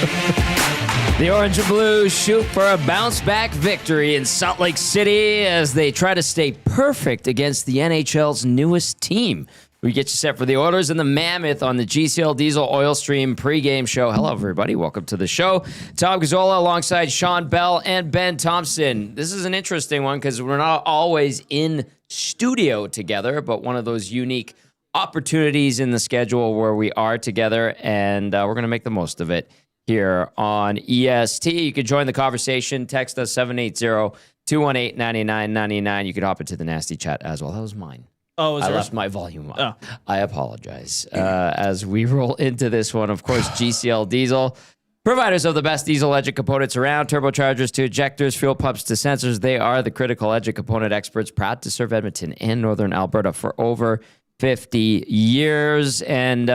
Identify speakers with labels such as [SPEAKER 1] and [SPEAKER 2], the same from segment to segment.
[SPEAKER 1] The Orange and Blue shoot for a bounce-back victory in Salt Lake City as they try to stay perfect against the NHL's newest team. We get you set for the Oilers and the Mammoth on the GCL Diesel Oil Stream pregame show. Hello, everybody. Welcome to the show. Tom Gazzola alongside Shawn, Belle, and Ben Thomson. This is an interesting one because we're not always in studio together, but one of those unique opportunities in the schedule where we are together, and we're going to make the most of it here on EST. You can join the conversation. Text us 780-218-9999. You can hop into the nasty chat as well. That was mine.
[SPEAKER 2] Oh,
[SPEAKER 1] I left my volume on.
[SPEAKER 2] Oh.
[SPEAKER 1] I apologize. As we roll into this one, of course, GCL Diesel, providers of the best diesel engine components around, turbochargers to ejectors, fuel pumps to sensors. They are the critical engine component experts, proud to serve Edmonton and Northern Alberta for over 50 years. And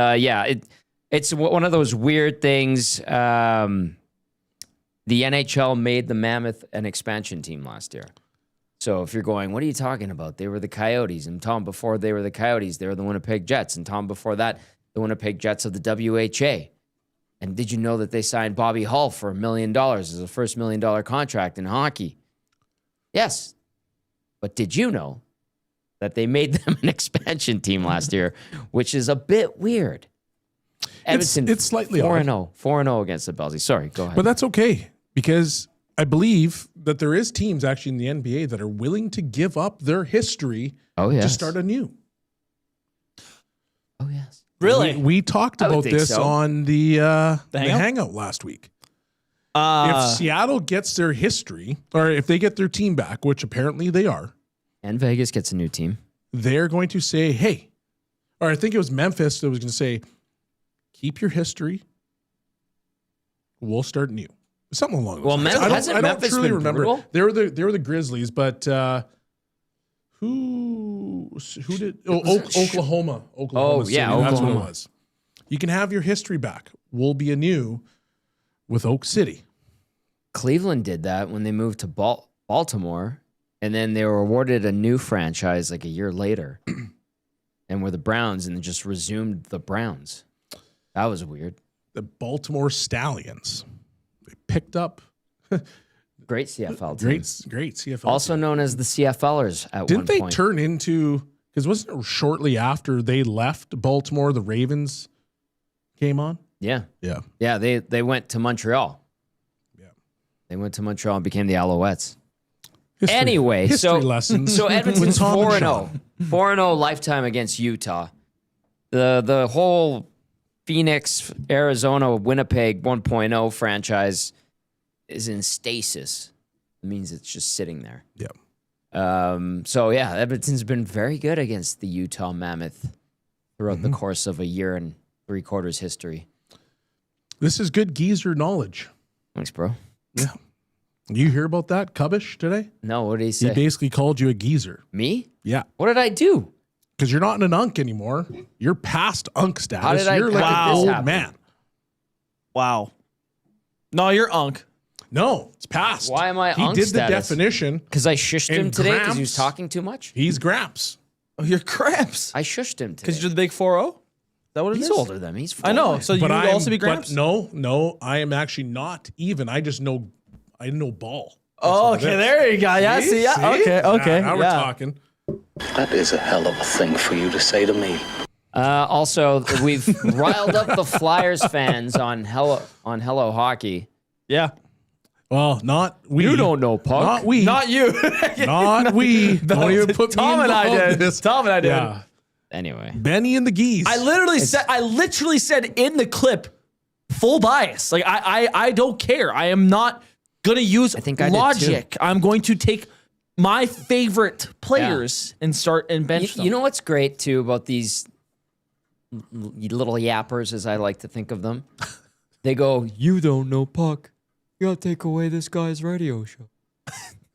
[SPEAKER 1] it's one of those weird things. The NHL made the Mammoth an expansion team last year. So if you're going, what are you talking about? They were the Coyotes. And Tom, before they were the Coyotes, they were the Winnipeg Jets. And Tom, before that, the Winnipeg Jets of the WHA. And did you know that they signed Bobby Hull for $1 million as the first $1 million contract in hockey? Yes. But did you know that they made them an expansion team last year, which is a bit weird? Edmonton,
[SPEAKER 3] it's slightly
[SPEAKER 1] 4-0. 4-0 against the Belgians. Sorry, go ahead.
[SPEAKER 3] But that's okay because I believe that there is teams actually in the NBA that are willing to give up their history to start anew.
[SPEAKER 1] Oh, yes.
[SPEAKER 2] Really?
[SPEAKER 3] We talked about this on the Hangout last week. If Seattle gets their history, or if they get their team back, which apparently they are,
[SPEAKER 1] and Vegas gets a new team,
[SPEAKER 3] they're going to say, hey, or I think it was Memphis that was going to say, keep your history. We'll start new. Something along those lines. I don't truly remember.
[SPEAKER 1] Brutal?
[SPEAKER 3] They were the Grizzlies, but who did? Oklahoma.
[SPEAKER 1] Oh,
[SPEAKER 3] City.
[SPEAKER 1] yeah,
[SPEAKER 3] That's
[SPEAKER 1] Oklahoma.
[SPEAKER 3] what it was. You can have your history back. We'll be anew with Oak City.
[SPEAKER 1] Cleveland did that when they moved to Baltimore, and then they were awarded a new franchise like a year later, and were the Browns, and just resumed the Browns. That was weird.
[SPEAKER 3] The Baltimore Stallions. They picked up
[SPEAKER 1] great CFL team.
[SPEAKER 3] Great CFL.
[SPEAKER 1] Also
[SPEAKER 3] team.
[SPEAKER 1] known as the CFLers at one point.
[SPEAKER 3] Didn't they turn into, because wasn't it shortly after they left Baltimore, the Ravens came on?
[SPEAKER 1] Yeah.
[SPEAKER 3] Yeah.
[SPEAKER 1] Yeah, they went to Montreal.
[SPEAKER 3] Yeah.
[SPEAKER 1] They went to Montreal and became the Alouettes.
[SPEAKER 3] History lessons.
[SPEAKER 1] So Edmonton's
[SPEAKER 3] with Tom and
[SPEAKER 1] 4-0.
[SPEAKER 3] Shawn.
[SPEAKER 1] 4-0 lifetime against Utah. The whole Phoenix, Arizona, Winnipeg 1.0 franchise is in stasis. It means it's just sitting there.
[SPEAKER 3] Yeah.
[SPEAKER 1] Edmonton's been very good against the Utah Mammoth throughout the course of a year and 3/4 history.
[SPEAKER 3] This is good geezer knowledge.
[SPEAKER 1] Thanks, bro.
[SPEAKER 3] Yeah. You hear about that, Cubbish, today?
[SPEAKER 1] No, what did he say?
[SPEAKER 3] He basically called you a geezer.
[SPEAKER 1] Me?
[SPEAKER 3] Yeah.
[SPEAKER 1] What did I do?
[SPEAKER 3] Because you're not an unk anymore. You're past unk status.
[SPEAKER 1] How did I-
[SPEAKER 3] You're like
[SPEAKER 1] how
[SPEAKER 3] an
[SPEAKER 1] did this
[SPEAKER 3] old
[SPEAKER 1] happen?
[SPEAKER 3] man.
[SPEAKER 2] Wow. No, you're unk.
[SPEAKER 3] No, it's past.
[SPEAKER 1] Why am I
[SPEAKER 3] He
[SPEAKER 1] unk
[SPEAKER 3] did
[SPEAKER 1] status?
[SPEAKER 3] the definition.
[SPEAKER 1] Because I shushed him
[SPEAKER 3] And
[SPEAKER 1] today because he was
[SPEAKER 3] Gramps-
[SPEAKER 1] talking too much?
[SPEAKER 3] He's Gramps.
[SPEAKER 2] Oh, you're cramps.
[SPEAKER 1] I shushed him today.
[SPEAKER 2] Because you're the big 4-0? Is that what it is?
[SPEAKER 1] He's older than me. He's 4.
[SPEAKER 2] I know. So you would also be Gramps?
[SPEAKER 3] But no, I am actually not even. I just know, I know ball.
[SPEAKER 2] Oh, okay. There you go. Yeah, see? Yeah. Okay.
[SPEAKER 3] Now we're talking.
[SPEAKER 4] That is a hell of a thing for you to say to me.
[SPEAKER 1] Also, we've riled up the Flyers fans on Hello Hockey.
[SPEAKER 2] Yeah.
[SPEAKER 3] Well, not we.
[SPEAKER 1] You don't know, Puck.
[SPEAKER 3] Not we.
[SPEAKER 2] Not you.
[SPEAKER 3] Not we. Don't even put
[SPEAKER 2] Tom
[SPEAKER 3] me
[SPEAKER 2] and I
[SPEAKER 3] involved in
[SPEAKER 2] did.
[SPEAKER 3] this.
[SPEAKER 2] Tom and I did.
[SPEAKER 3] Yeah.
[SPEAKER 1] Anyway.
[SPEAKER 3] Benny and the Geese.
[SPEAKER 2] I literally said in the clip, full bias. Like I don't care. I am not gonna use
[SPEAKER 1] I think I did
[SPEAKER 2] logic.
[SPEAKER 1] too.
[SPEAKER 2] I'm going to take my favorite players and start and bench them.
[SPEAKER 1] You know what's great too about these little yappers, as I like to think of them? They go, "You don't know Puck. You gotta take away this guy's radio show.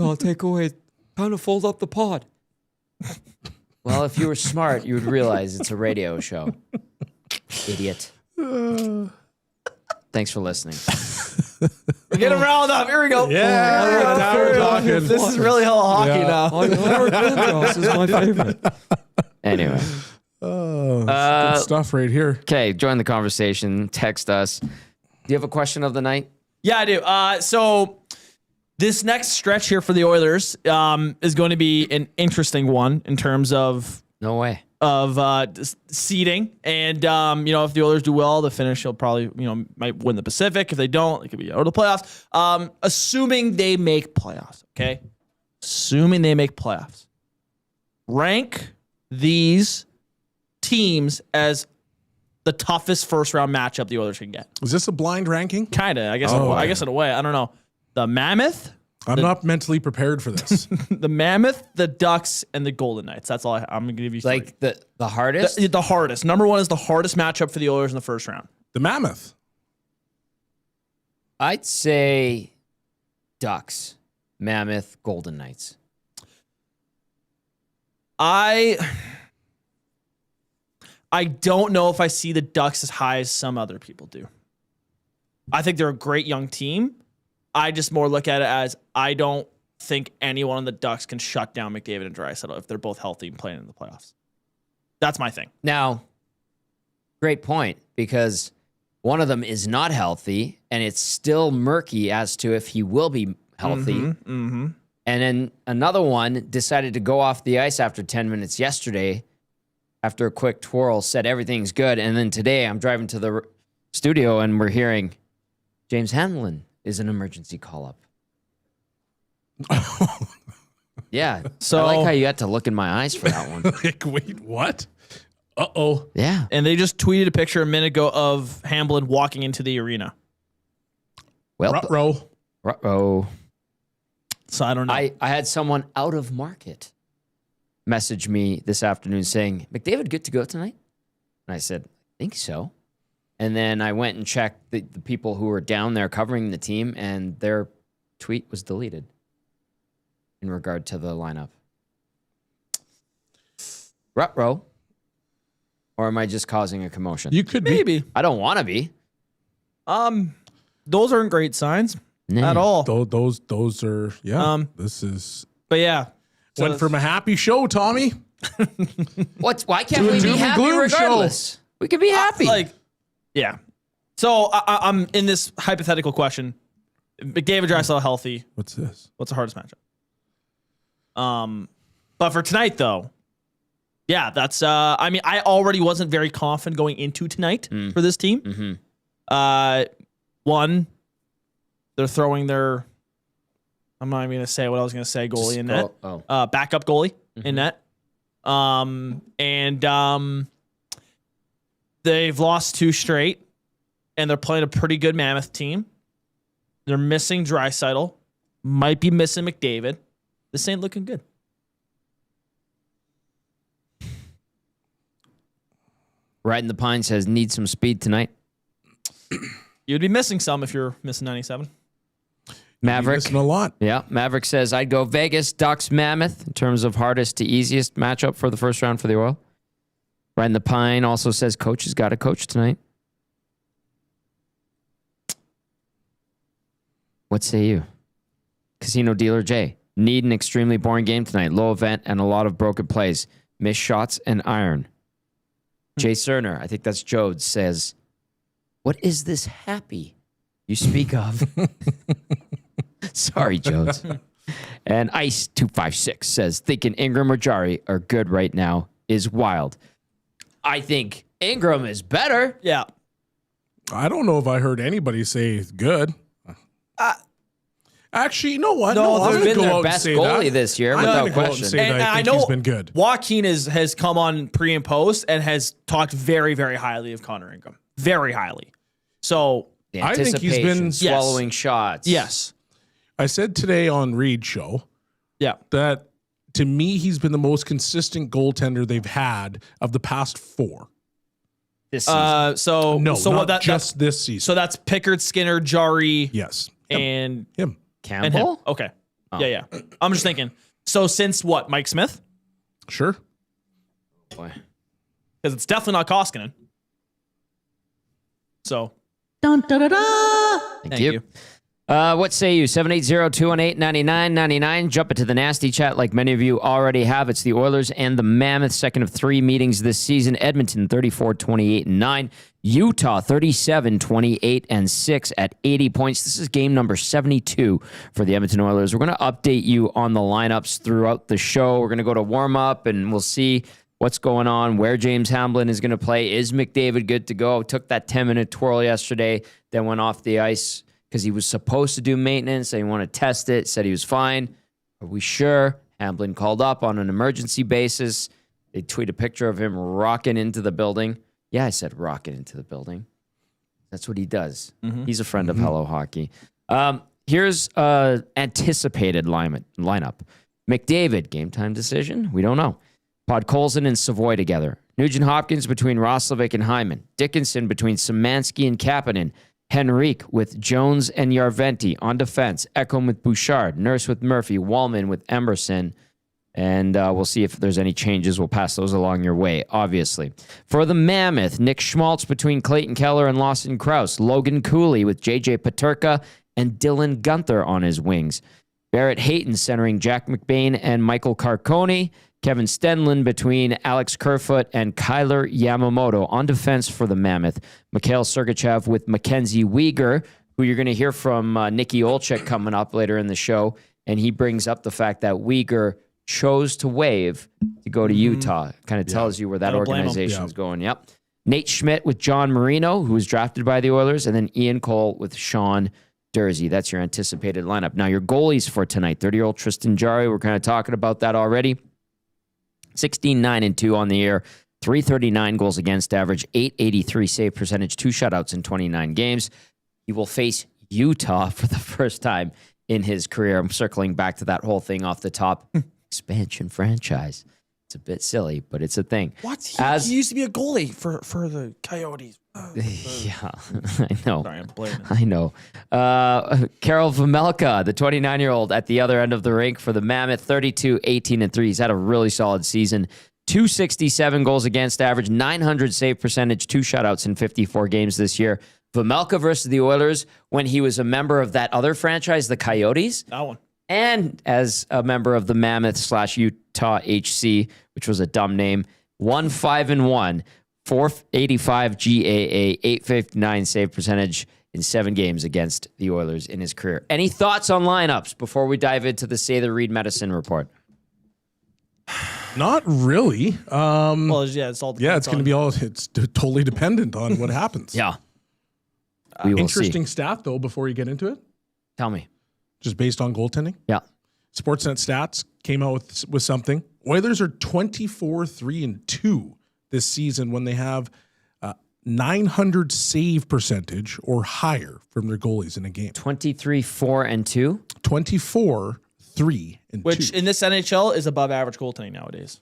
[SPEAKER 1] I'll take away. Time to fold up the pod." Well, if you were smart, you would realize it's a radio show. Idiot. Thanks for listening.
[SPEAKER 2] We're getting riled up. Here we go.
[SPEAKER 3] Yeah, now we're talking.
[SPEAKER 2] This is really hella hockey now.
[SPEAKER 1] Howard Lindros is my favorite. Anyway.
[SPEAKER 3] Good stuff right here.
[SPEAKER 1] Okay, join the conversation. Text us Do you have a question of the night?
[SPEAKER 2] Yeah, I do. So this next stretch here for the Oilers is going to be an interesting one in terms of
[SPEAKER 1] No way.
[SPEAKER 2] seeding. And, if the Oilers do well, the finish, will probably, might win the Pacific. If they don't, it could be out of the playoffs. Assuming they make playoffs, okay? Assuming they make playoffs. Rank these teams as the toughest first-round matchup the Oilers can get.
[SPEAKER 3] Is this a blind ranking?
[SPEAKER 2] Kind of, I guess. I guess in a way. I don't know. The Mammoth.
[SPEAKER 3] I'm not mentally prepared for this.
[SPEAKER 2] The Mammoth, the Ducks, and the Golden Knights. That's all I'm going to give you.
[SPEAKER 1] Like the hardest?
[SPEAKER 2] The hardest. Number one is the hardest matchup for the Oilers in the first round.
[SPEAKER 3] The Mammoth.
[SPEAKER 1] I'd say Ducks, Mammoth, Golden Knights.
[SPEAKER 2] I don't know if I see the Ducks as high as some other people do. I think they're a great young team. I just more look at it as I don't think anyone on the Ducks can shut down McDavid and Draisaitl if they're both healthy and playing in the playoffs. That's my thing.
[SPEAKER 1] Now, great point, because one of them is not healthy, and it's still murky as to if he will be healthy.
[SPEAKER 2] Mm-hmm.
[SPEAKER 1] And then another one decided to go off the ice after 10 minutes yesterday, after a quick twirl, said everything's good. And then today I'm driving to the studio and we're hearing James Hanlon is an emergency call-up. Yeah. So I like how you got to look in my eyes for that one.
[SPEAKER 3] Like, wait, what? Uh-oh.
[SPEAKER 1] Yeah.
[SPEAKER 2] And they just tweeted a picture a minute ago of Hamblin walking into the arena.
[SPEAKER 1] Well,
[SPEAKER 3] Ruh-roh.
[SPEAKER 2] So I don't know.
[SPEAKER 1] I had someone out of market message me this afternoon saying, McDavid good to go tonight? And I said, I think so. And then I went and checked the people who were down there covering the team, and their tweet was deleted in regard to the lineup. Ruh-roh. Or am I just causing a commotion?
[SPEAKER 3] You could
[SPEAKER 2] Maybe.
[SPEAKER 1] I don't want to be.
[SPEAKER 2] Those aren't great signs at all.
[SPEAKER 3] Those are, yeah. This is.
[SPEAKER 2] But yeah.
[SPEAKER 3] Went from a happy show, Tommy.
[SPEAKER 1] Why can't
[SPEAKER 3] To a
[SPEAKER 1] we be
[SPEAKER 3] doom and
[SPEAKER 1] happy
[SPEAKER 3] gloom
[SPEAKER 1] regardless? We can be happy.
[SPEAKER 2] Yeah. So I'm in this hypothetical question. McDavid, Draisaitl healthy.
[SPEAKER 3] What's this?
[SPEAKER 2] What's the hardest matchup? But for tonight though, yeah, that's. I already wasn't very confident going into tonight for this team.
[SPEAKER 1] Mm-hmm.
[SPEAKER 2] One, they're throwing their. I'm not even going to say what I was going to say. Goalie in net. Backup goalie in net. And they've lost 2 straight, and they're playing a pretty good Mammoth team. They're missing Draisaitl. Might be missing McDavid. This ain't looking good.
[SPEAKER 1] Right in the Pine says, need some speed tonight.
[SPEAKER 2] You'd be missing some if you're missing 97.
[SPEAKER 1] Maverick.
[SPEAKER 3] Missing a lot.
[SPEAKER 1] Yeah, Maverick says, I'd go Vegas, Ducks, Mammoth in terms of hardest to easiest matchup for the first round for the Oil. Right in the Pine also says, coach has got to coach tonight. What say you? Casino Dealer J. Need an extremely boring game tonight. Low event and a lot of broken plays. Missed shots and iron. Jay Cerner, I think that's Jode, says, what is this happy you speak of? Sorry, Jodes. And Ice256 says, thinking Ingram or Jari are good right now is wild. I think Ingram is better.
[SPEAKER 2] Yeah.
[SPEAKER 3] I don't know if I heard anybody say good. Actually, you know what?
[SPEAKER 1] No,
[SPEAKER 3] I'm
[SPEAKER 1] they've
[SPEAKER 3] gonna
[SPEAKER 1] been
[SPEAKER 3] go
[SPEAKER 1] their
[SPEAKER 3] out and
[SPEAKER 1] best
[SPEAKER 3] say
[SPEAKER 1] goalie
[SPEAKER 3] that.
[SPEAKER 1] this year,
[SPEAKER 3] I'm
[SPEAKER 1] without
[SPEAKER 3] gonna go out and
[SPEAKER 1] question.
[SPEAKER 3] say that I think he's been good.
[SPEAKER 2] Joaquin has come on pre and post and has talked very, very highly of Connor Ingram. Very highly. So
[SPEAKER 1] The
[SPEAKER 3] I think he's been
[SPEAKER 1] anticipation, swallowing shots.
[SPEAKER 2] yes.
[SPEAKER 3] I said today on Reed's show
[SPEAKER 2] Yeah.
[SPEAKER 3] that to me he's been the most consistent goaltender they've had of the past 4.
[SPEAKER 1] This season.
[SPEAKER 2] So
[SPEAKER 3] not
[SPEAKER 2] what
[SPEAKER 3] just this season.
[SPEAKER 2] So that's Pickard, Skinner, Jari,
[SPEAKER 3] Yes.
[SPEAKER 2] and
[SPEAKER 3] Him.
[SPEAKER 2] and him.
[SPEAKER 1] Campbell?
[SPEAKER 2] Okay.
[SPEAKER 1] Oh.
[SPEAKER 2] Yeah. I'm just thinking. So since what? Mike Smith?
[SPEAKER 3] Sure.
[SPEAKER 1] Boy.
[SPEAKER 2] Because it's definitely not Koskinen. So
[SPEAKER 1] Thank you. What say you? 780-218-9999. Jump into the nasty chat like many of you already have. It's the Oilers and the Mammoth, second of 3 meetings this season. Edmonton 34-28-9. Utah 37-28-6 at 80 points. This is game number 72 for the Edmonton Oilers. We're going to update you on the lineups throughout the show. We're going to go to warm up and we'll see what's going on, where James Hamblin is going to play. Is McDavid good to go? Took that 10-minute twirl yesterday, then went off the ice because he was supposed to do maintenance. They want to test it, said he was fine. Are we sure? Hamblin called up on an emergency basis. They tweet a picture of him rocking into the building. Yeah, I said rocking into the building. That's what he does. Mm-hmm. He's a friend of Hello Hockey. Here's anticipated lineup. McDavid, game time decision? We don't know. Podkolzin and Savoy together. Nugent-Hopkins between Roslovic and Hyman. Dickinson between Szymanski and Kapanen. Henrique with Jones and Yarventi on defense. Ekholm with Bouchard. Nurse with Murphy. Wallman with Emerson. And we'll see if there's any changes. We'll pass those along your way, obviously. For the Mammoth, Nick Schmaltz between Clayton Keller and Lawson Krause. Logan Cooley with J.J. Paterka and Dylan Gunther on his wings. Barrett Hayton centering Jack McBain and Michael Carcone. Kevin Stenlund between Alex Kerfoot and Kyler Yamamoto on defense for the Mammoth. Mikhail Sergachev with Mackenzie Weegar, who you're going to hear from Nikki Olczyk coming up later in the show. And he brings up the fact that Weegar chose to waive to go to Utah. Kind of tells you where that organization is going. Yep. Nate Schmidt with John Marino, who was drafted by the Oilers, and then Ian Cole with Shawn Dursey. That's your anticipated lineup. Now, your goalies for tonight, 30-year-old Tristan Jarry. We're kind of talking about that already. 16-9-2 on the year, 339 goals against average, 883 save percentage, 2 shutouts in 29 games. He will face Utah for the first time in his career. I'm circling back to that whole thing off the top. Expansion franchise. It's a bit silly, but it's a thing.
[SPEAKER 2] What? He used to be a goalie for the Coyotes.
[SPEAKER 1] Yeah, I know.
[SPEAKER 2] Sorry, I'm blaming.
[SPEAKER 1] I know. Karel Vejmelka, the 29-year-old at the other end of the rink for the Mammoth, 32-18-3. He's had a really solid season. 267 goals against average, 900 save percentage, 2 shutouts in 54 games this year. Vejmelka versus the Oilers when he was a member of that other franchise, the Coyotes.
[SPEAKER 2] That one. And
[SPEAKER 1] as a member of the Mammoth/Utah HC, which was a dumb name, 1-5-1, 485 GAA, 859 save percentage in 7 games against the Oilers in his career. Any thoughts on lineups before we dive into the Say the Reed Medicine report?
[SPEAKER 3] Not really.
[SPEAKER 2] Well, yeah, it's all.
[SPEAKER 3] Yeah, it's going to be all. It's totally dependent on what happens.
[SPEAKER 1] Yeah.
[SPEAKER 3] Interesting stat though. Before you get into it,
[SPEAKER 1] tell me.
[SPEAKER 3] Just based on goaltending.
[SPEAKER 1] Yeah.
[SPEAKER 3] Sportsnet Stats came out with something. Oilers are 24-3-2 this season when they have 900 save percentage or higher from their goalies in a game.
[SPEAKER 1] 23-4-2.
[SPEAKER 3] 24-3-2.
[SPEAKER 2] Which in this NHL is above average goaltending nowadays.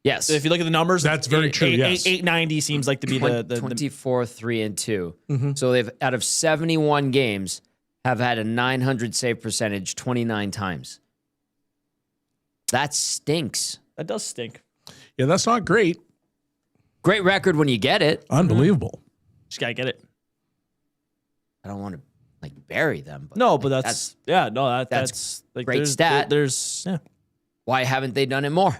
[SPEAKER 1] Yes.
[SPEAKER 2] So if you look at the numbers,
[SPEAKER 3] that's very true. Yes.
[SPEAKER 2] 890 seems like to be the
[SPEAKER 1] 24-3-2.
[SPEAKER 3] Mm-hmm.
[SPEAKER 1] So they've out of 71 games have had a 900 save percentage 29 times. That stinks.
[SPEAKER 2] That does stink.
[SPEAKER 3] Yeah, that's not great.
[SPEAKER 1] Great record when you get it.
[SPEAKER 3] Unbelievable.
[SPEAKER 2] Just gotta get it.
[SPEAKER 1] I don't want to bury them. But
[SPEAKER 2] no, but that's like,
[SPEAKER 1] great stat.
[SPEAKER 2] There's
[SPEAKER 1] Why haven't they done it more?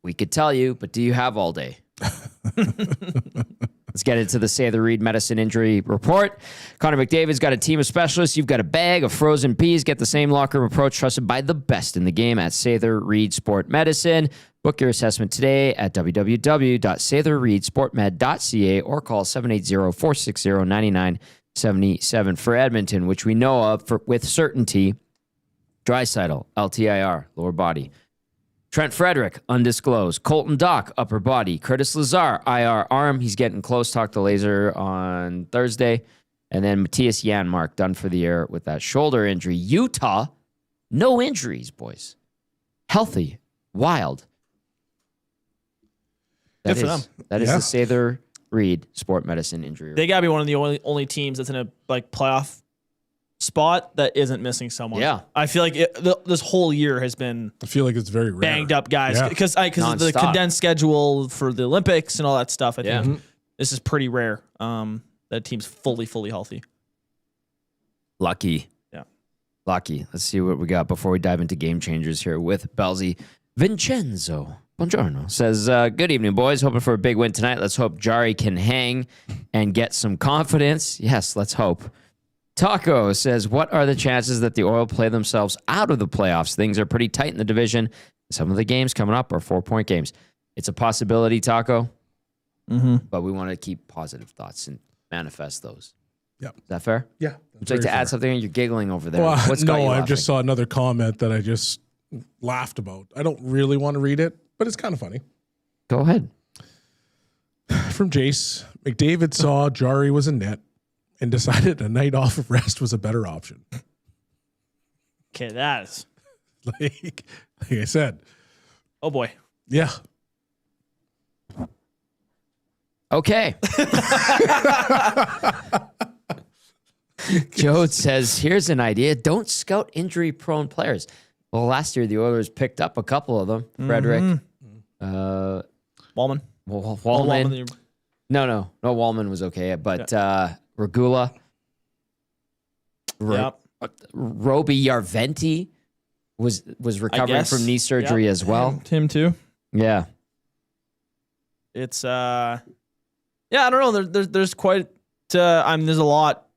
[SPEAKER 1] We could tell you, but do you have all day? Let's get into the Say the Reed Medicine injury report. Connor McDavid's got a team of specialists. You've got a bag of frozen peas. Get the same locker room approach trusted by the best in the game at Say the Reed Sport Medicine. Book your assessment today at www.saythereedsportmed.ca or call 780-460-9977 for Edmonton, which we know of with certainty. Draisaitl, LTIR, lower body. Trent Frederick, undisclosed. Colton Dock, upper body. Curtis Lazar, IR arm. He's getting close. Talked to Laser on Thursday. And then Matthias Janmark, done for the year with that shoulder injury. Utah, no injuries, boys. Healthy. Wild.
[SPEAKER 2] Good for them.
[SPEAKER 1] That is the Say the Reed Sport Medicine injury.
[SPEAKER 2] They got to be one of the only teams that's in a playoff spot that isn't missing someone.
[SPEAKER 1] Yeah.
[SPEAKER 2] I feel like this whole year has been
[SPEAKER 3] I feel like it's very rare.
[SPEAKER 2] Banged up guys because of the condensed schedule for the Olympics and all that stuff. I think this is pretty rare that team's fully healthy.
[SPEAKER 1] Lucky.
[SPEAKER 2] Yeah.
[SPEAKER 1] Lucky. Let's see what we got before we dive into game changers here with Bellsy. Vincenzo. Buongiorno. Says, good evening, boys. Hoping for a big win tonight. Let's hope Jari can hang and get some confidence. Yes, let's hope. Taco says, what are the chances that the Oil play themselves out of the playoffs? Things are pretty tight in the division. Some of the games coming up are 4-point games. It's a possibility, Taco, but we want to keep positive thoughts and manifest those.
[SPEAKER 3] Yeah.
[SPEAKER 1] Is that fair?
[SPEAKER 3] Yeah.
[SPEAKER 1] Would you like to add something? You're giggling over there.
[SPEAKER 3] Well,
[SPEAKER 1] What's got you
[SPEAKER 3] no, I
[SPEAKER 1] laughing?
[SPEAKER 3] just saw another comment that I just laughed about. I don't really want to read it, but it's kind of funny.
[SPEAKER 1] Go ahead.
[SPEAKER 3] From Jace, McDavid saw Jari was in net and decided a night off of rest was a better option.
[SPEAKER 2] Okay, that is.
[SPEAKER 3] Like I said.
[SPEAKER 2] Oh boy.
[SPEAKER 3] Yeah.
[SPEAKER 1] Okay. Joe says, here's an idea. Don't scout injury-prone players. Well, last year, the Oilers picked up a couple of them. Frederick.
[SPEAKER 2] Wallman.
[SPEAKER 1] Wallman. No, Wallman was okay. But Regula.
[SPEAKER 2] Yep.
[SPEAKER 1] Roby Yarventi was recovering from knee surgery as well.
[SPEAKER 2] Him too.
[SPEAKER 1] Yeah.
[SPEAKER 2] It's I don't know. There's quite there's a lot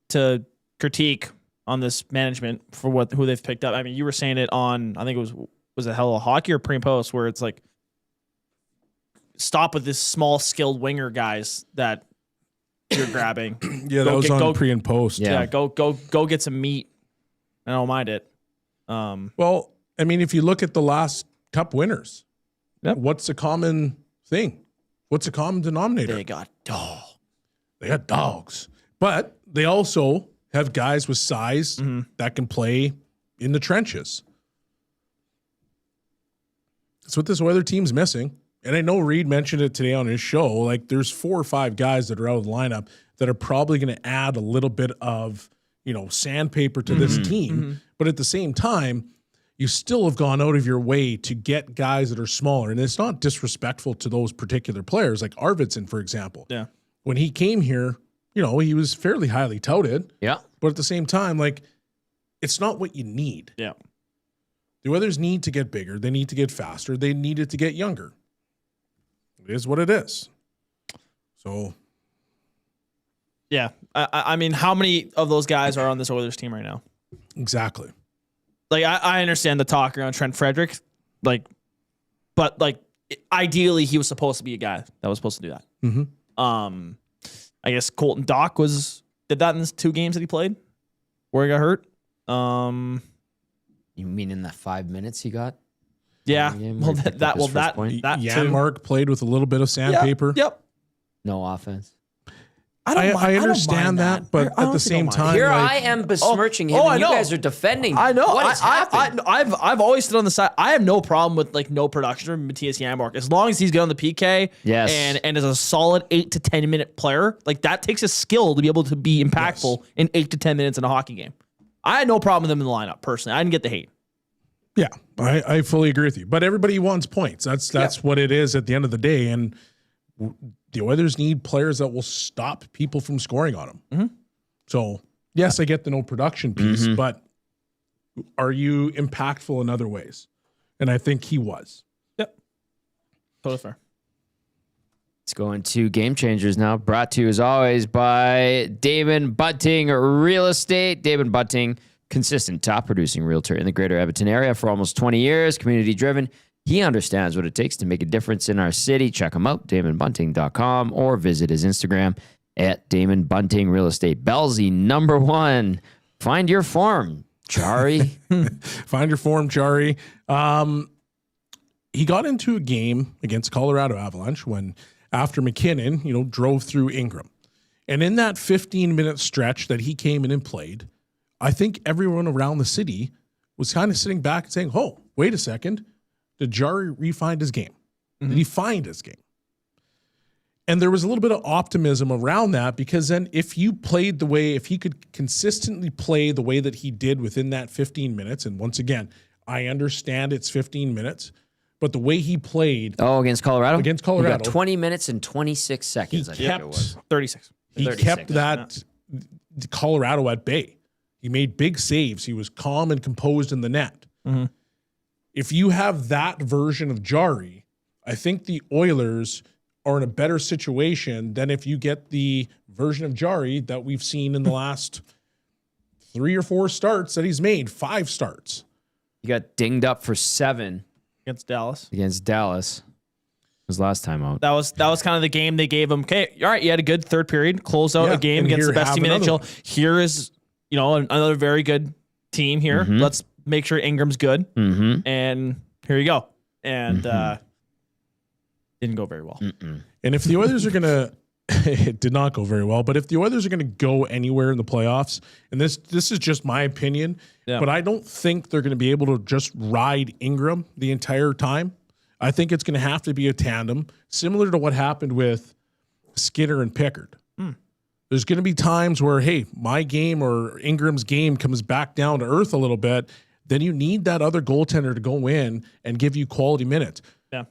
[SPEAKER 2] to critique on this management for who they've picked up. I mean, you were saying it on, I think it was it Hello Hockey or Pre and Post, where it's like, stop with this small skilled winger guys that you're grabbing.
[SPEAKER 3] Yeah, that was on Pre and Post.
[SPEAKER 1] Yeah.
[SPEAKER 2] Go get some meat. I don't mind it.
[SPEAKER 3] Well, I mean, if you look at the last Cup winners, what's the common thing? What's the common denominator?
[SPEAKER 2] They got dogs.
[SPEAKER 3] They got dogs. But they also have guys with size that can play in the trenches. That's what this Oiler team's missing. And I know Reed mentioned it today on his show. Like, there's 4 or 5 guys that are out of the lineup that are probably going to add a little bit of, sandpaper to this team. But at the same time, you still have gone out of your way to get guys that are smaller. And it's not disrespectful to those particular players, like Arvidsson, for example.
[SPEAKER 2] Yeah.
[SPEAKER 3] When he came here, he was fairly highly touted.
[SPEAKER 1] Yeah.
[SPEAKER 3] But at the same time, like, it's not what you need.
[SPEAKER 2] Yeah.
[SPEAKER 3] The Oilers need to get bigger. They need to get faster. They needed to get younger. It is what it is. So.
[SPEAKER 2] Yeah. I mean, how many of those guys are on this Oilers team right now?
[SPEAKER 3] Exactly.
[SPEAKER 2] Like, I understand the talk around Trent Frederick, but ideally he was supposed to be a guy that was supposed to do that.
[SPEAKER 3] Mm-hmm.
[SPEAKER 2] I guess Colton Dock did that in the 2 games that he played where he got hurt.
[SPEAKER 1] You mean in the 5 minutes he got?
[SPEAKER 2] Yeah.
[SPEAKER 1] Well, that
[SPEAKER 3] Janmark played with a little bit of sandpaper.
[SPEAKER 2] Yep.
[SPEAKER 1] No offense.
[SPEAKER 3] I understand that, but at the same time,
[SPEAKER 1] here I am besmirching him, and you guys are defending.
[SPEAKER 2] I know.
[SPEAKER 1] What has happened?
[SPEAKER 2] I've always stood on the side. I have no problem with no production from Matthias Janmark as long as he's good on the PK.
[SPEAKER 1] Yes.
[SPEAKER 2] And is a solid 8 to 10 minute player. Like, that takes a skill to be able to be impactful in 8 to 10 minutes in a hockey game. I had no problem with him in the lineup personally. I didn't get the hate.
[SPEAKER 3] Yeah, I fully agree with you. But everybody wants points. That's what it is at the end of the day. And the Oilers need players that will stop people from scoring on them.
[SPEAKER 2] Mm-hmm.
[SPEAKER 3] So, yes, I get the no production piece, but are you impactful in other ways? And I think he was.
[SPEAKER 2] Yep. Totally fair.
[SPEAKER 1] Let's go into game changers now. Brought to you as always by Damon Bunting Real Estate. Damon Bunting, consistent top producing realtor in the greater Edmonton area for almost 20 years, community driven. He understands what it takes to make a difference in our city. Check him out, DamonBunting.com, or visit his Instagram at Damon Bunting Real Estate. Bellsy, number 1. Find your form, Jari.
[SPEAKER 3] Find your form, Jari. He got into a game against Colorado Avalanche when, after McKinnon, drove through Ingram. And in that 15-minute stretch that he came in and played, I think everyone around the city was kind of sitting back and saying, oh, wait a second. Did Jari refine his game? Did he find his game? And there was a little bit of optimism around that, because then if he could consistently play the way that he did within that 15 minutes, and once again, I understand it's 15 minutes, but the way he played.
[SPEAKER 1] Oh, against Colorado?
[SPEAKER 3] Against Colorado.
[SPEAKER 1] He got 20 minutes and 26 seconds, I think it was.
[SPEAKER 2] 36.
[SPEAKER 3] He
[SPEAKER 1] 36,
[SPEAKER 3] kept that Colorado at bay. He made big saves. He was calm and composed in the net.
[SPEAKER 2] Mm-hmm.
[SPEAKER 3] If you have that version of Jarry, I think the Oilers are in a better situation than if you get the version of Jarry that we've seen in the last 3 or 4 starts that he's made, 5 starts.
[SPEAKER 1] He got dinged up for 7
[SPEAKER 2] against Dallas.
[SPEAKER 1] Against Dallas. His last time out.
[SPEAKER 2] That was kind of the game they gave him. Okay, all right, you had a good third period, close out a game against the best team in the NHL. Here is, another very good team here.
[SPEAKER 1] Mm-hmm.
[SPEAKER 2] Let's make sure Ingram's good.
[SPEAKER 1] Mm-hmm.
[SPEAKER 2] And here you go. And didn't go very well.
[SPEAKER 3] Mm-mm. And if the Oilers are going to, it did not go very well, but if the Oilers are going to go anywhere in the playoffs, and this is just my opinion, but I don't think they're going to be able to just ride Ingram the entire time. I think it's going to have to be a tandem, similar to what happened with Skinner and Pickard. There's going to be times where, hey, my game or Ingram's game comes back down to earth a little bit. Then you need that other goaltender to go in and give you quality minutes.
[SPEAKER 2] Yeah.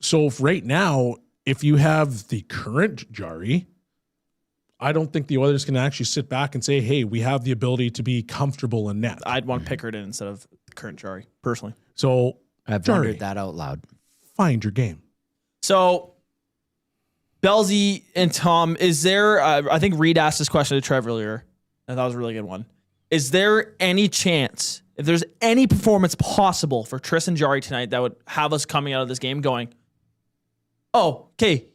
[SPEAKER 3] So right now, if you have the current Jarry, I don't think the Oilers can actually sit back and say, hey, we have the ability to be comfortable in net.
[SPEAKER 2] I'd want Pickard in instead of current Jarry, personally.
[SPEAKER 3] So
[SPEAKER 1] I've wondered that out loud.
[SPEAKER 3] Find your game.
[SPEAKER 2] So, Bellsy and Tom, is there, I think Reed asked this question to Trev earlier. I thought it was a really good one. Is there any chance, if there's any performance possible for Tristan Jarry tonight that would have us coming out of this game going, oh, okay,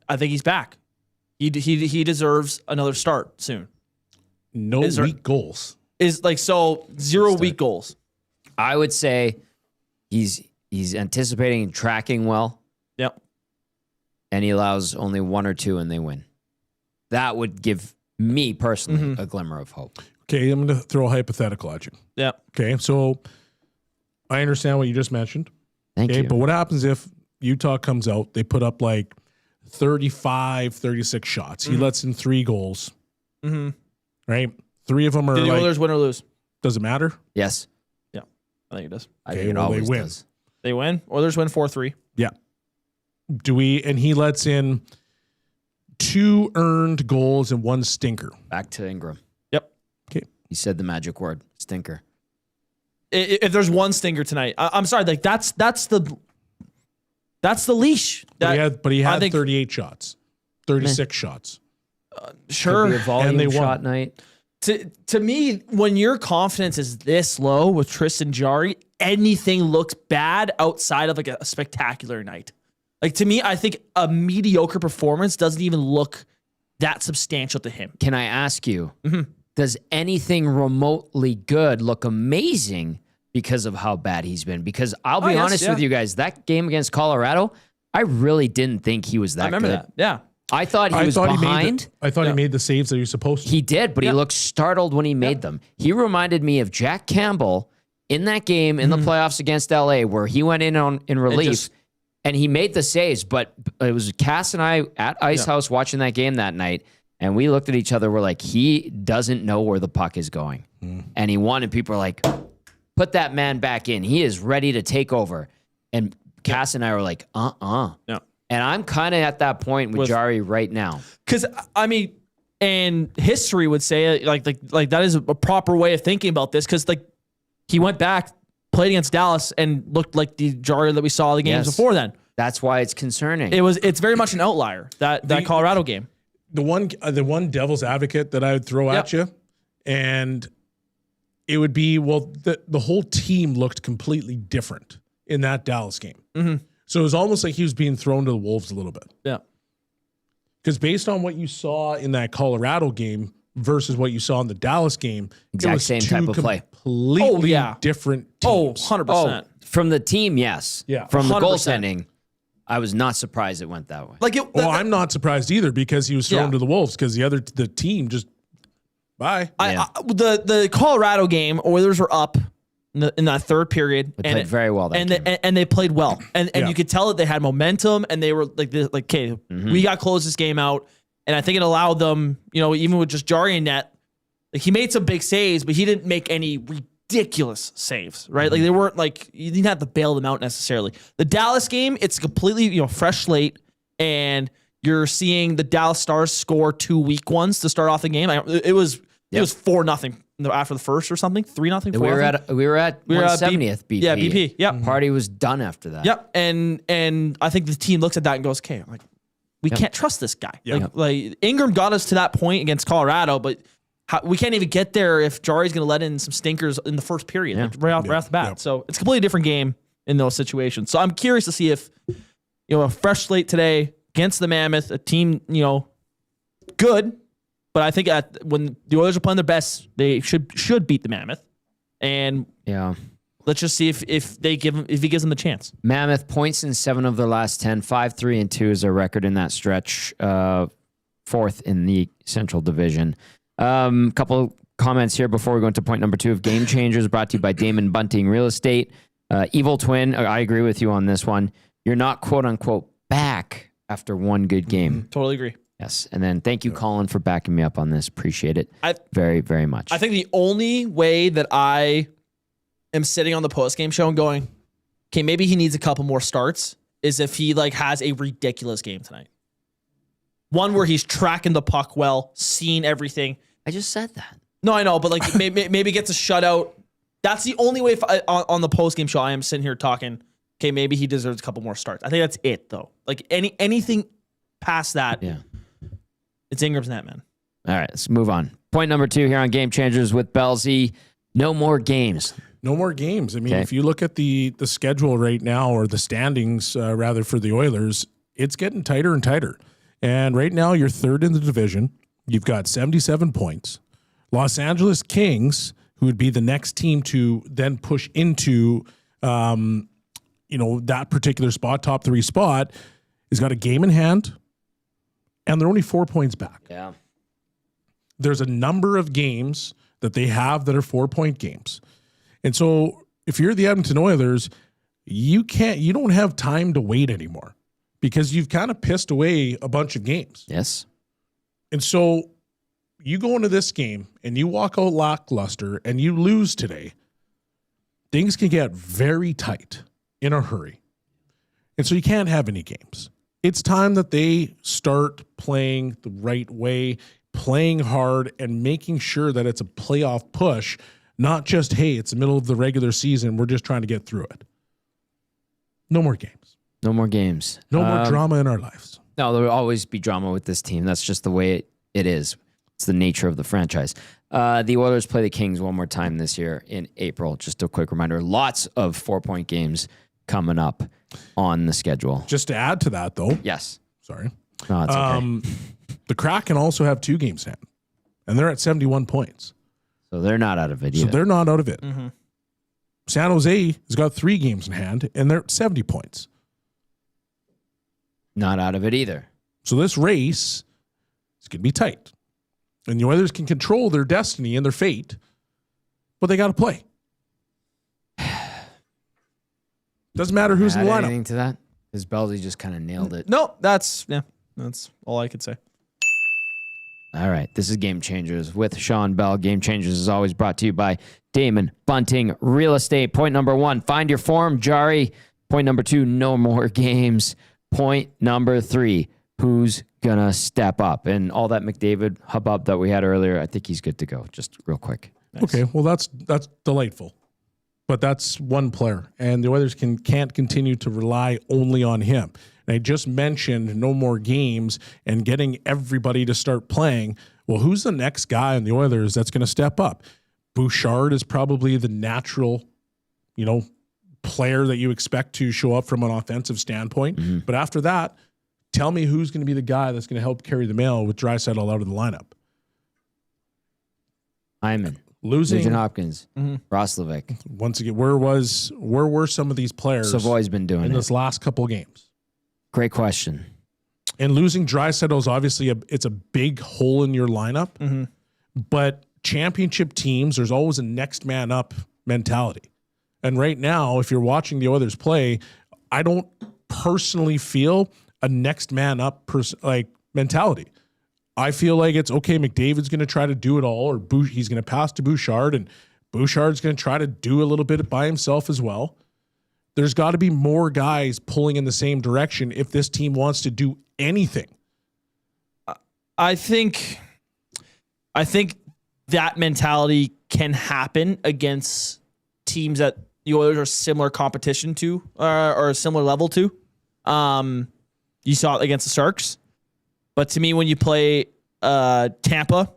[SPEAKER 2] I think he's back. He deserves another start soon.
[SPEAKER 3] No weak goals.
[SPEAKER 2] Zero weak goals.
[SPEAKER 1] I would say he's anticipating and tracking well.
[SPEAKER 2] Yep.
[SPEAKER 1] And he allows only 1 or 2 and they win. That would give me personally a glimmer of hope.
[SPEAKER 3] Okay, I'm going to throw a hypothetical at you.
[SPEAKER 2] Yeah.
[SPEAKER 3] Okay, so I understand what you just mentioned.
[SPEAKER 1] Thank you.
[SPEAKER 3] But what happens if Utah comes out, they put up like 35, 36 shots. He lets in 3 goals. Right? 3 of them are
[SPEAKER 2] Did the Oilers win or lose?
[SPEAKER 3] Does it matter?
[SPEAKER 1] Yes.
[SPEAKER 2] Yeah, I think it does.
[SPEAKER 1] I think it always
[SPEAKER 3] they win.
[SPEAKER 1] does.
[SPEAKER 2] They win. Oilers win 4-3.
[SPEAKER 3] Yeah. And he lets in 2 earned goals and 1 stinker.
[SPEAKER 1] Back to Ingram.
[SPEAKER 2] Yep.
[SPEAKER 3] Okay.
[SPEAKER 1] He said the magic word, stinker.
[SPEAKER 2] If there's 1 stinker tonight, I'm sorry, like that's the leash.
[SPEAKER 3] But he had 38 shots, 36 shots.
[SPEAKER 2] Sure.
[SPEAKER 1] Could be a volume
[SPEAKER 3] And they won.
[SPEAKER 1] shot night.
[SPEAKER 2] To me, when your confidence is this low with Tristan Jarry, anything looks bad outside of like a spectacular night. Like to me, I think a mediocre performance doesn't even look that substantial to him.
[SPEAKER 1] Can I ask you, does anything remotely good look amazing because of how bad he's been? Because I'll be honest with you guys, that game against Colorado, I really didn't think he was that good.
[SPEAKER 2] I remember that. Yeah.
[SPEAKER 1] I thought he was behind.
[SPEAKER 3] I thought he made the saves that he was supposed to.
[SPEAKER 1] He did, but he looked startled when he made them. He reminded me of Jack Campbell in that game in the playoffs against LA where he went in relief and he made the saves, but it was Cass and I at Ice House watching that game that night, and we looked at each other. We're like, he doesn't know where the puck is going. And he won, and people are like, put that man back in. He is ready to take over. And Cass and I were like,
[SPEAKER 2] Yeah.
[SPEAKER 1] And I'm kind of at that point with Jarry right now.
[SPEAKER 2] Because, I mean, and history would say like that is a proper way of thinking about this because like he went back, played against Dallas, and looked like the Jarry that we saw the games before then.
[SPEAKER 1] That's why it's concerning.
[SPEAKER 2] It's very much an outlier, that Colorado game.
[SPEAKER 3] The one devil's advocate that I would throw at you, and it would be, the whole team looked completely different in that Dallas game. So it was almost like he was being thrown to the wolves a little bit.
[SPEAKER 2] Yeah.
[SPEAKER 3] Because based on what you saw in that Colorado game versus what you saw in the Dallas game,
[SPEAKER 1] exact
[SPEAKER 3] it was
[SPEAKER 1] same type of play.
[SPEAKER 3] Completely different teams.
[SPEAKER 2] 100%.
[SPEAKER 1] From the team, yes.
[SPEAKER 3] Yeah.
[SPEAKER 1] From the
[SPEAKER 2] 100%.
[SPEAKER 1] goaltending, I was not surprised it went that way.
[SPEAKER 3] I'm not surprised either because he was thrown to the wolves because the team just bye.
[SPEAKER 2] The Colorado game, Oilers were up in that third period.
[SPEAKER 1] They played very well that game.
[SPEAKER 2] And they played well. And you could tell that they had momentum and they were like, okay, we got to close this game out. And I think it allowed them, even with just Jarry in net, like he made some big saves, but he didn't make any ridiculous saves, right? Like they weren't like, you didn't have to bail them out necessarily. The Dallas game, it's completely, fresh slate, and you're seeing the Dallas Stars score 2 weak ones to start off the game. It was 4-0 after the first or something. 3-0.
[SPEAKER 1] We were at 170th BP.
[SPEAKER 2] Yeah, BP. Yep.
[SPEAKER 1] Party was done after that.
[SPEAKER 2] Yep. And I think the team looks at that and goes, okay, like we can't trust this guy.
[SPEAKER 3] Yep.
[SPEAKER 2] Like Ingram got us to that point against Colorado, but we can't even get there if Jari's going to let in some stinkers in the first period, like right off the bat.
[SPEAKER 3] Yep.
[SPEAKER 2] So it's a completely different game in those situations. So I'm curious to see if, a fresh slate today against the Mammoth, a team, good, but I think when the Oilers are playing their best, they should beat the Mammoth. And let's just see if he gives them the chance.
[SPEAKER 1] Mammoth points in 7 of their last 10, 5-3-2 is their record in that stretch. 4th in the Central Division. Couple comments here before we go into point number 2 of Game Changers, brought to you by Damon Bunting Real Estate. Evil Twin, I agree with you on this one. You're not quote unquote back after one good game.
[SPEAKER 2] Totally agree.
[SPEAKER 1] Yes. And then thank you, Colin, for backing me up on this. Appreciate it very, very much.
[SPEAKER 2] I think the only way that I am sitting on the postgame show and going, okay, maybe he needs a couple more starts is if he has a ridiculous game tonight. One where he's tracking the puck well, seeing everything.
[SPEAKER 1] I just said that.
[SPEAKER 2] No, I know, but maybe gets a shutout. That's the only way on the postgame show I am sitting here talking, okay, maybe he deserves a couple more starts. I think that's it, though. Like anything past that, it's Ingram's net, man.
[SPEAKER 1] All right, let's move on. Point number 2 here on Game Changers with Belle Z. No more games.
[SPEAKER 3] No more games. I mean, if you look at the schedule right now, or the standings, rather, for the Oilers, it's getting tighter and tighter. And right now, you're 3rd in the division. You've got 77 points. Los Angeles Kings, who would be the next team to then push into, that particular spot, top 3 spot, has got a game in hand, and they're only 4 points back.
[SPEAKER 1] Yeah.
[SPEAKER 3] There's a number of games that they have that are 4-point games. And so if you're the Edmonton Oilers, you don't have time to wait anymore because you've kind of pissed away a bunch of games.
[SPEAKER 1] Yes.
[SPEAKER 3] And so you go into this game and you walk out lackluster and you lose today, things can get very tight in a hurry. And so you can't have any games. It's time that they start playing the right way, playing hard, and making sure that it's a playoff push, not just, hey, it's the middle of the regular season, we're just trying to get through it. No more games.
[SPEAKER 1] No more games.
[SPEAKER 3] No more drama in our lives.
[SPEAKER 1] No, there will always be drama with this team. That's just the way it is. It's the nature of the franchise. The Oilers play the Kings one more time this year in April. Just a quick reminder. Lots of 4-point games coming up on the schedule.
[SPEAKER 3] Just to add to that, though.
[SPEAKER 1] Yes.
[SPEAKER 3] Sorry.
[SPEAKER 1] No, it's okay.
[SPEAKER 3] The Kraken also have 2 games in hand, and they're at 71 points.
[SPEAKER 1] So they're not out of it either.
[SPEAKER 3] So they're not out of it.
[SPEAKER 2] Mm-hmm.
[SPEAKER 3] San Jose has got 3 games in hand, and they're at 70 points.
[SPEAKER 1] Not out of it either.
[SPEAKER 3] So this race is going to be tight. And the Oilers can control their destiny and their fate, but they got to play. Doesn't matter who's in the lineup.
[SPEAKER 1] Anything to that? Because Belzy just kind of nailed it.
[SPEAKER 2] No, that's all I could say.
[SPEAKER 1] All right. This is Game Changers with Shawn Belle. Game Changers is always brought to you by Damon Bunting Real Estate. Point number 1, find your form, Jari. Point number 2, no more games. Point number 3, who's going to step up? And all that McDavid hubbub that we had earlier, I think he's good to go. Just real quick.
[SPEAKER 2] Nice.
[SPEAKER 3] Okay, well, that's delightful. But that's one player, and the Oilers can't continue to rely only on him. And I just mentioned no more games and getting everybody to start playing. Well, who's the next guy on the Oilers that's going to step up? Bouchard is probably the natural, player that you expect to show up from an offensive standpoint. Mm-hmm. But after that, tell me who's going to be the guy that's going to help carry the mail with Draisaitl out of the lineup.
[SPEAKER 1] Hyman.
[SPEAKER 3] Losing
[SPEAKER 1] Nugent Hopkins, Roslovic.
[SPEAKER 3] Once again, where were some of these players?
[SPEAKER 1] Savoy's been doing
[SPEAKER 3] in
[SPEAKER 1] it
[SPEAKER 3] this last couple of games.
[SPEAKER 1] Great question.
[SPEAKER 3] And losing Draisaitl is obviously it's a big hole in your lineup. Mm-hmm. But championship teams, there's always a next man up mentality. And right now, if you're watching the Oilers play, I don't personally feel a next man up mentality. I feel like it's okay. McDavid's going to try to do it all, or he's going to pass to Bouchard, and Bouchard's going to try to do a little bit by himself as well. There's got to be more guys pulling in the same direction if this team wants to do anything.
[SPEAKER 2] I think that mentality can happen against teams that the Oilers are similar competition to or a similar level to. You saw it against the Sharks. But to me, when you play Tampa,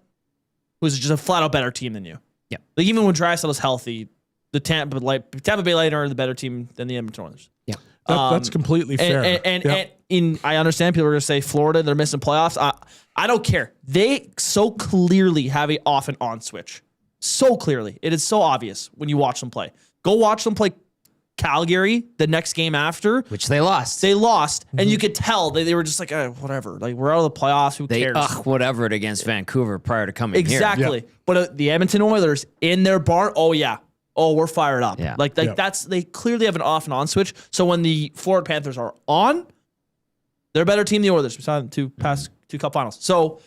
[SPEAKER 2] who's just a flat-out better team than you.
[SPEAKER 1] Yeah.
[SPEAKER 2] Like even when Draisaitl is healthy, the Tampa Bay Lightning are the better team than the Edmonton Oilers.
[SPEAKER 1] Yeah.
[SPEAKER 3] That's completely fair.
[SPEAKER 2] And I understand people are going to say Florida, they're missing playoffs. I don't care. They so clearly have a off and on switch. So clearly. It is so obvious when you watch them play. Go watch them play Calgary the next game after.
[SPEAKER 1] Which they lost.
[SPEAKER 2] They lost, and you could tell they were just like, whatever. Like, we're out of the playoffs. Who cares?
[SPEAKER 1] Whatever it against Vancouver prior to coming
[SPEAKER 2] exactly.
[SPEAKER 1] here.
[SPEAKER 2] But the Edmonton Oilers in their barn, oh, yeah. Oh, we're fired up.
[SPEAKER 1] Yeah.
[SPEAKER 2] They clearly have an off and on switch. So when the Florida Panthers are on, they're a better team than the Oilers. Besides two cup finals. So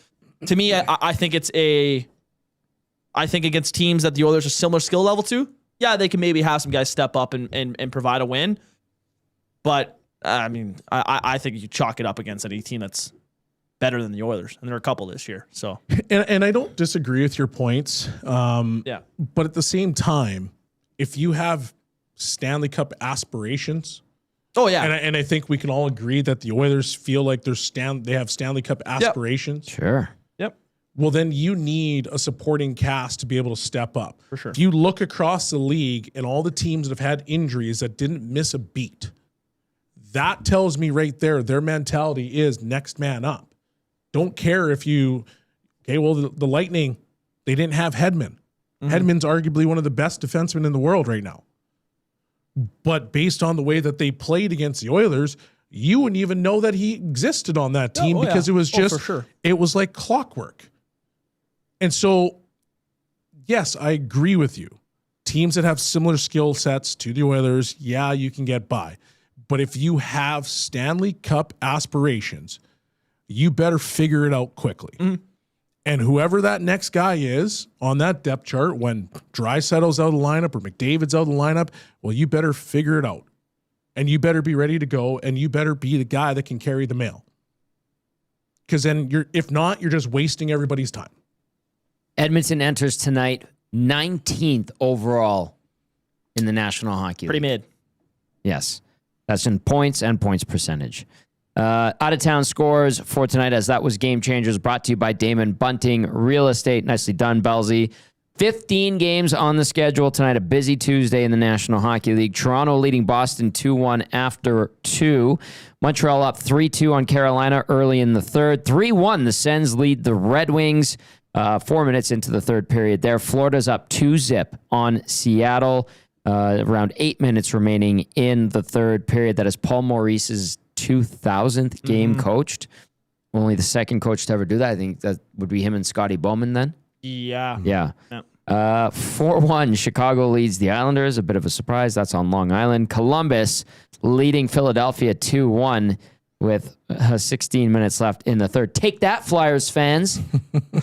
[SPEAKER 2] to me, I think I think against teams that the Oilers are similar skill level to, yeah, they can maybe have some guys step up and provide a win. But I mean, I think you chalk it up against any team that's better than the Oilers, and there are a couple this year. So,
[SPEAKER 3] and I don't disagree with your points.
[SPEAKER 2] Yeah.
[SPEAKER 3] But at the same time, if you have Stanley Cup aspirations,
[SPEAKER 2] oh yeah,
[SPEAKER 3] and I think we can all agree that the Oilers feel like they have Stanley Cup aspirations.
[SPEAKER 1] Sure.
[SPEAKER 2] yep.
[SPEAKER 3] Well, then you need a supporting cast to be able to step up.
[SPEAKER 2] For sure.
[SPEAKER 3] If you look across the league and all the teams that have had injuries that didn't miss a beat, that tells me right there their mentality is next man up. Don't care if the Lightning, they didn't have Hedman. Mm-hmm. Hedman's arguably one of the best defensemen in the world right now. But based on the way that they played against the Oilers, you wouldn't even know that he existed on that team because it was just,
[SPEAKER 2] for sure.
[SPEAKER 3] It was like clockwork. And so, yes, I agree with you. Teams that have similar skill sets to the Oilers, yeah, you can get by. But if you have Stanley Cup aspirations, you better figure it out quickly. Mm-hmm. And whoever that next guy is on that depth chart, when Draisaitl's out of the lineup or McDavid's out of the lineup, well, you better figure it out. And you better be ready to go, and you better be the guy that can carry the mail. Because then if not, you're just wasting everybody's time.
[SPEAKER 1] Edmonton enters tonight 19th overall in the National Hockey League.
[SPEAKER 2] Pretty mid.
[SPEAKER 1] Yes. That's in points and points percentage. Out-of-town scores for tonight, as that was Game Changers, brought to you by Damon Bunting Real Estate. Nicely done, Bellsy. 15 games on the schedule tonight, a busy Tuesday in the National Hockey League. Toronto leading Boston 2-1 after 2. Montreal up 3-2 on Carolina early in the third. 3-1, the Sens lead the Red Wings 4 minutes into the third period there. Florida's up 2-0 on Seattle. Around 8 minutes remaining in the third period. That is Paul Maurice's 2000th game coached. Only the second coach to ever do that. I think that would be him and Scotty Bowman then.
[SPEAKER 2] Yeah.
[SPEAKER 1] Yeah. 4-1, Chicago leads the Islanders. A bit of a surprise. That's on Long Island. Columbus leading Philadelphia 2-1 with 16 minutes left in the third. Take that, Flyers fans.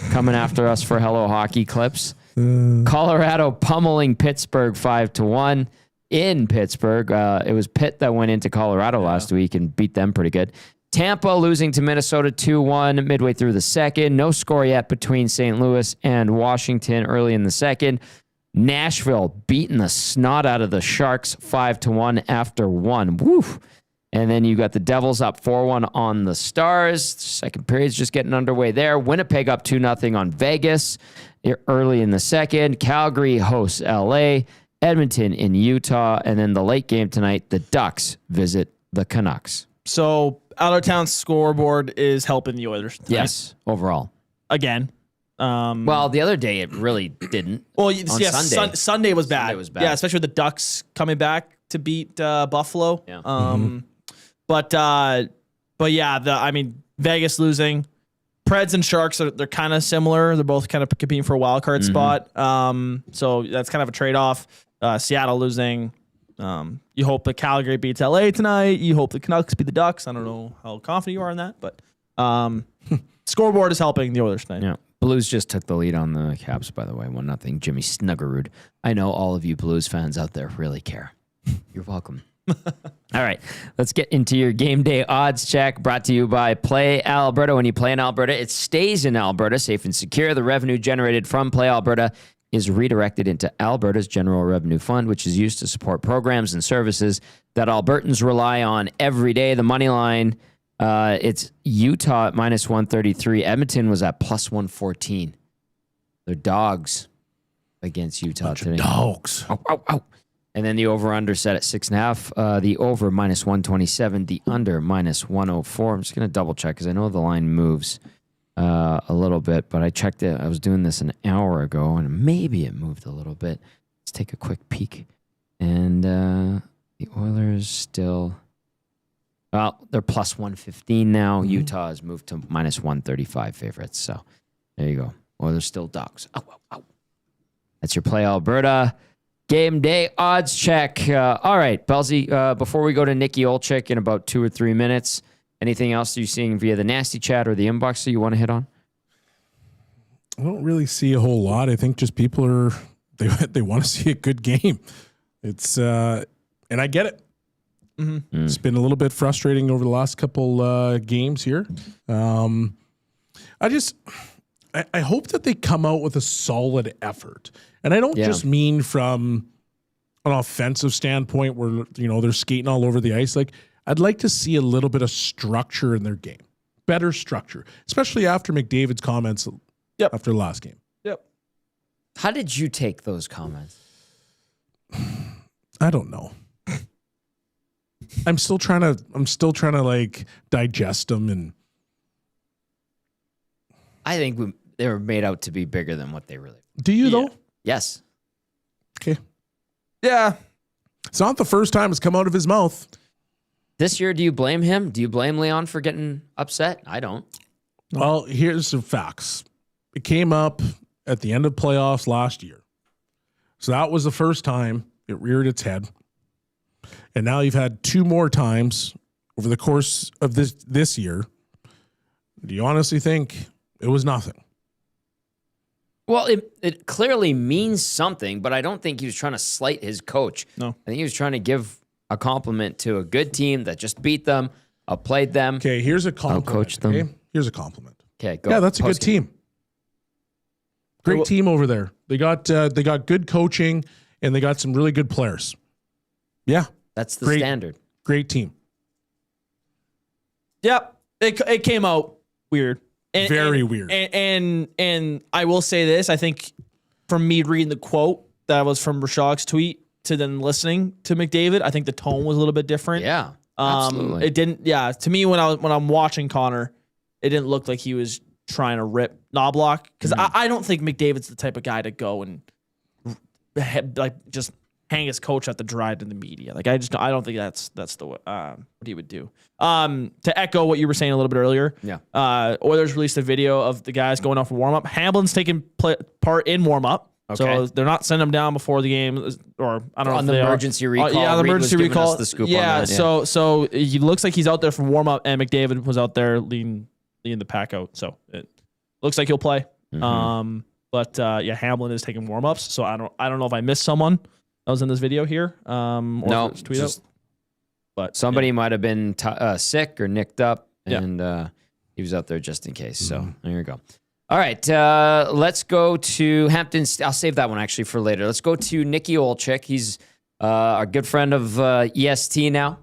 [SPEAKER 1] Coming after us for Hello Hockey clips. Colorado pummeling Pittsburgh 5-1 in Pittsburgh. It was Pitt that went into Colorado last week and beat them pretty good. Tampa losing to Minnesota 2-1 midway through the second. No score yet between St. Louis and Washington early in the second. Nashville beating the snot out of the Sharks 5-1 after 1. Woof. And then you got the Devils up 4-1 on the Stars. Second period's just getting underway there. Winnipeg up 2-0 on Vegas early in the second. Calgary hosts LA. Edmonton in Utah. And then the late game tonight, the Ducks visit the Canucks.
[SPEAKER 2] So out-of-town scoreboard is helping the Oilers tonight.
[SPEAKER 1] Yes, overall.
[SPEAKER 2] Again.
[SPEAKER 1] Well, the other day it really didn't.
[SPEAKER 2] Well, yes,
[SPEAKER 1] Sunday.
[SPEAKER 2] Sunday was bad.
[SPEAKER 1] Sunday was bad.
[SPEAKER 2] Yeah, especially with the Ducks coming back to beat Buffalo.
[SPEAKER 1] Yeah.
[SPEAKER 2] But yeah, Vegas losing. Preds and Sharks they're kind of similar. They're both kind of competing for a wild card spot. So that's kind of a trade-off. Seattle losing. You hope that Calgary beats LA tonight. You hope the Canucks beat the Ducks. I don't know how confident you are in that, but scoreboard is helping the Oilers tonight.
[SPEAKER 1] Yeah. Blues just took the lead on the Caps, by the way. 1-0. Jimmy Snuggerud. I know all of you Blues fans out there really care. You're welcome. All right, let's get into your game day odds check, brought to you by Play Alberta. When you play in Alberta, it stays in Alberta, safe and secure. The revenue generated from Play Alberta is redirected into Alberta's General Revenue Fund, which is used to support programs and services that Albertans rely on every day. The money line, it's Utah at minus 133. Edmonton was at plus 114. They're dogs against Utah today.
[SPEAKER 3] Dogs.
[SPEAKER 1] Ow, ow, ow. And then the over-under set at 6.5. The over minus 127. The under minus 104. I'm just going to double check because I know the line moves a little bit, but I checked it. I was doing this an hour ago, and maybe it moved a little bit. Let's take a quick peek. And the Oilers still, well, they're plus 115 now. Utah has moved to minus 135 favorites. So there you go. Oilers still dogs. Ow, ow, ow. That's your Play Alberta game day odds check. All right, Bellsy, before we go to Nikki Olczyk in about 2 or 3 minutes, anything else you're seeing via the nasty chat or the inbox that you want to hit on?
[SPEAKER 3] I don't really see a whole lot. I think just people are, they want to see a good game. It's, and I get it. Mm-hmm. It's been a little bit frustrating over the last couple games here. I hope that they come out with a solid effort. And I don't just mean from an offensive standpoint where, they're skating all over the ice. Like, I'd like to see a little bit of structure in their game. Better structure, especially after McDavid's comments after the last game.
[SPEAKER 2] Yep.
[SPEAKER 1] How did you take those comments?
[SPEAKER 3] I don't know. I'm still trying to like digest them, and
[SPEAKER 1] I think they were made out to be bigger than what they really were.
[SPEAKER 3] Do you though?
[SPEAKER 1] Yes.
[SPEAKER 3] Okay.
[SPEAKER 2] Yeah.
[SPEAKER 3] It's not the first time it's come out of his mouth.
[SPEAKER 1] This year, do you blame him? Do you blame Leon for getting upset? I don't.
[SPEAKER 3] Well, here's the facts. It came up at the end of playoffs last year. So that was the first time it reared its head. And now you've had 2 more times over the course of this year. Do you honestly think it was nothing?
[SPEAKER 1] Well, it clearly means something, but I don't think he was trying to slight his coach.
[SPEAKER 2] No.
[SPEAKER 1] I think he was trying to give a compliment to a good team that just beat them, outplayed them.
[SPEAKER 3] Okay, here's a compliment.
[SPEAKER 1] Outcoached them.
[SPEAKER 3] Okay? Here's a compliment.
[SPEAKER 1] Okay, go.
[SPEAKER 3] Yeah, that's a good team. Great team over there. They got good coaching, and they got some really good players. Yeah.
[SPEAKER 1] That's the standard.
[SPEAKER 3] Great team.
[SPEAKER 2] Yep. It came out weird.
[SPEAKER 3] Very weird.
[SPEAKER 2] And I will say this, I think from me reading the quote that was from Rashog's tweet to then listening to McDavid, I think the tone was a little bit different.
[SPEAKER 1] Yeah. Absolutely.
[SPEAKER 2] It didn't, to me when I'm watching Connor, it didn't look like he was trying to rip Knobloch. Because I don't think McDavid's the type of guy to go and just hang his coach at the dry to the media. Like I don't think that's the what he would do. To echo what you were saying a little bit earlier.
[SPEAKER 1] Yeah.
[SPEAKER 2] Oilers released a video of the guys going off for warm up. Hamblin's taking part in warm up.
[SPEAKER 1] Okay.
[SPEAKER 2] So they're not sending him down before the game, or I don't know
[SPEAKER 1] on
[SPEAKER 2] if
[SPEAKER 1] the
[SPEAKER 2] they
[SPEAKER 1] emergency recall.
[SPEAKER 2] Yeah, the
[SPEAKER 1] Reed
[SPEAKER 2] emergency
[SPEAKER 1] was giving
[SPEAKER 2] recall.
[SPEAKER 1] us the scoop
[SPEAKER 2] yeah,
[SPEAKER 1] on that,
[SPEAKER 2] so he looks like he's out there for warm up, and McDavid was out there leading the pack out. So it looks like he'll play.
[SPEAKER 1] Mm-hmm.
[SPEAKER 2] But Hamblin is taking warm ups. So I don't know if I missed someone that was in this video here. Or
[SPEAKER 1] no,
[SPEAKER 2] tweet out. But
[SPEAKER 1] somebody might have been sick or nicked up, and he was out there just in case. So there you go. All right, let's go to Hampton. I'll save that one actually for later. Let's go to Nikki Olczyk. He's our good friend of EST now.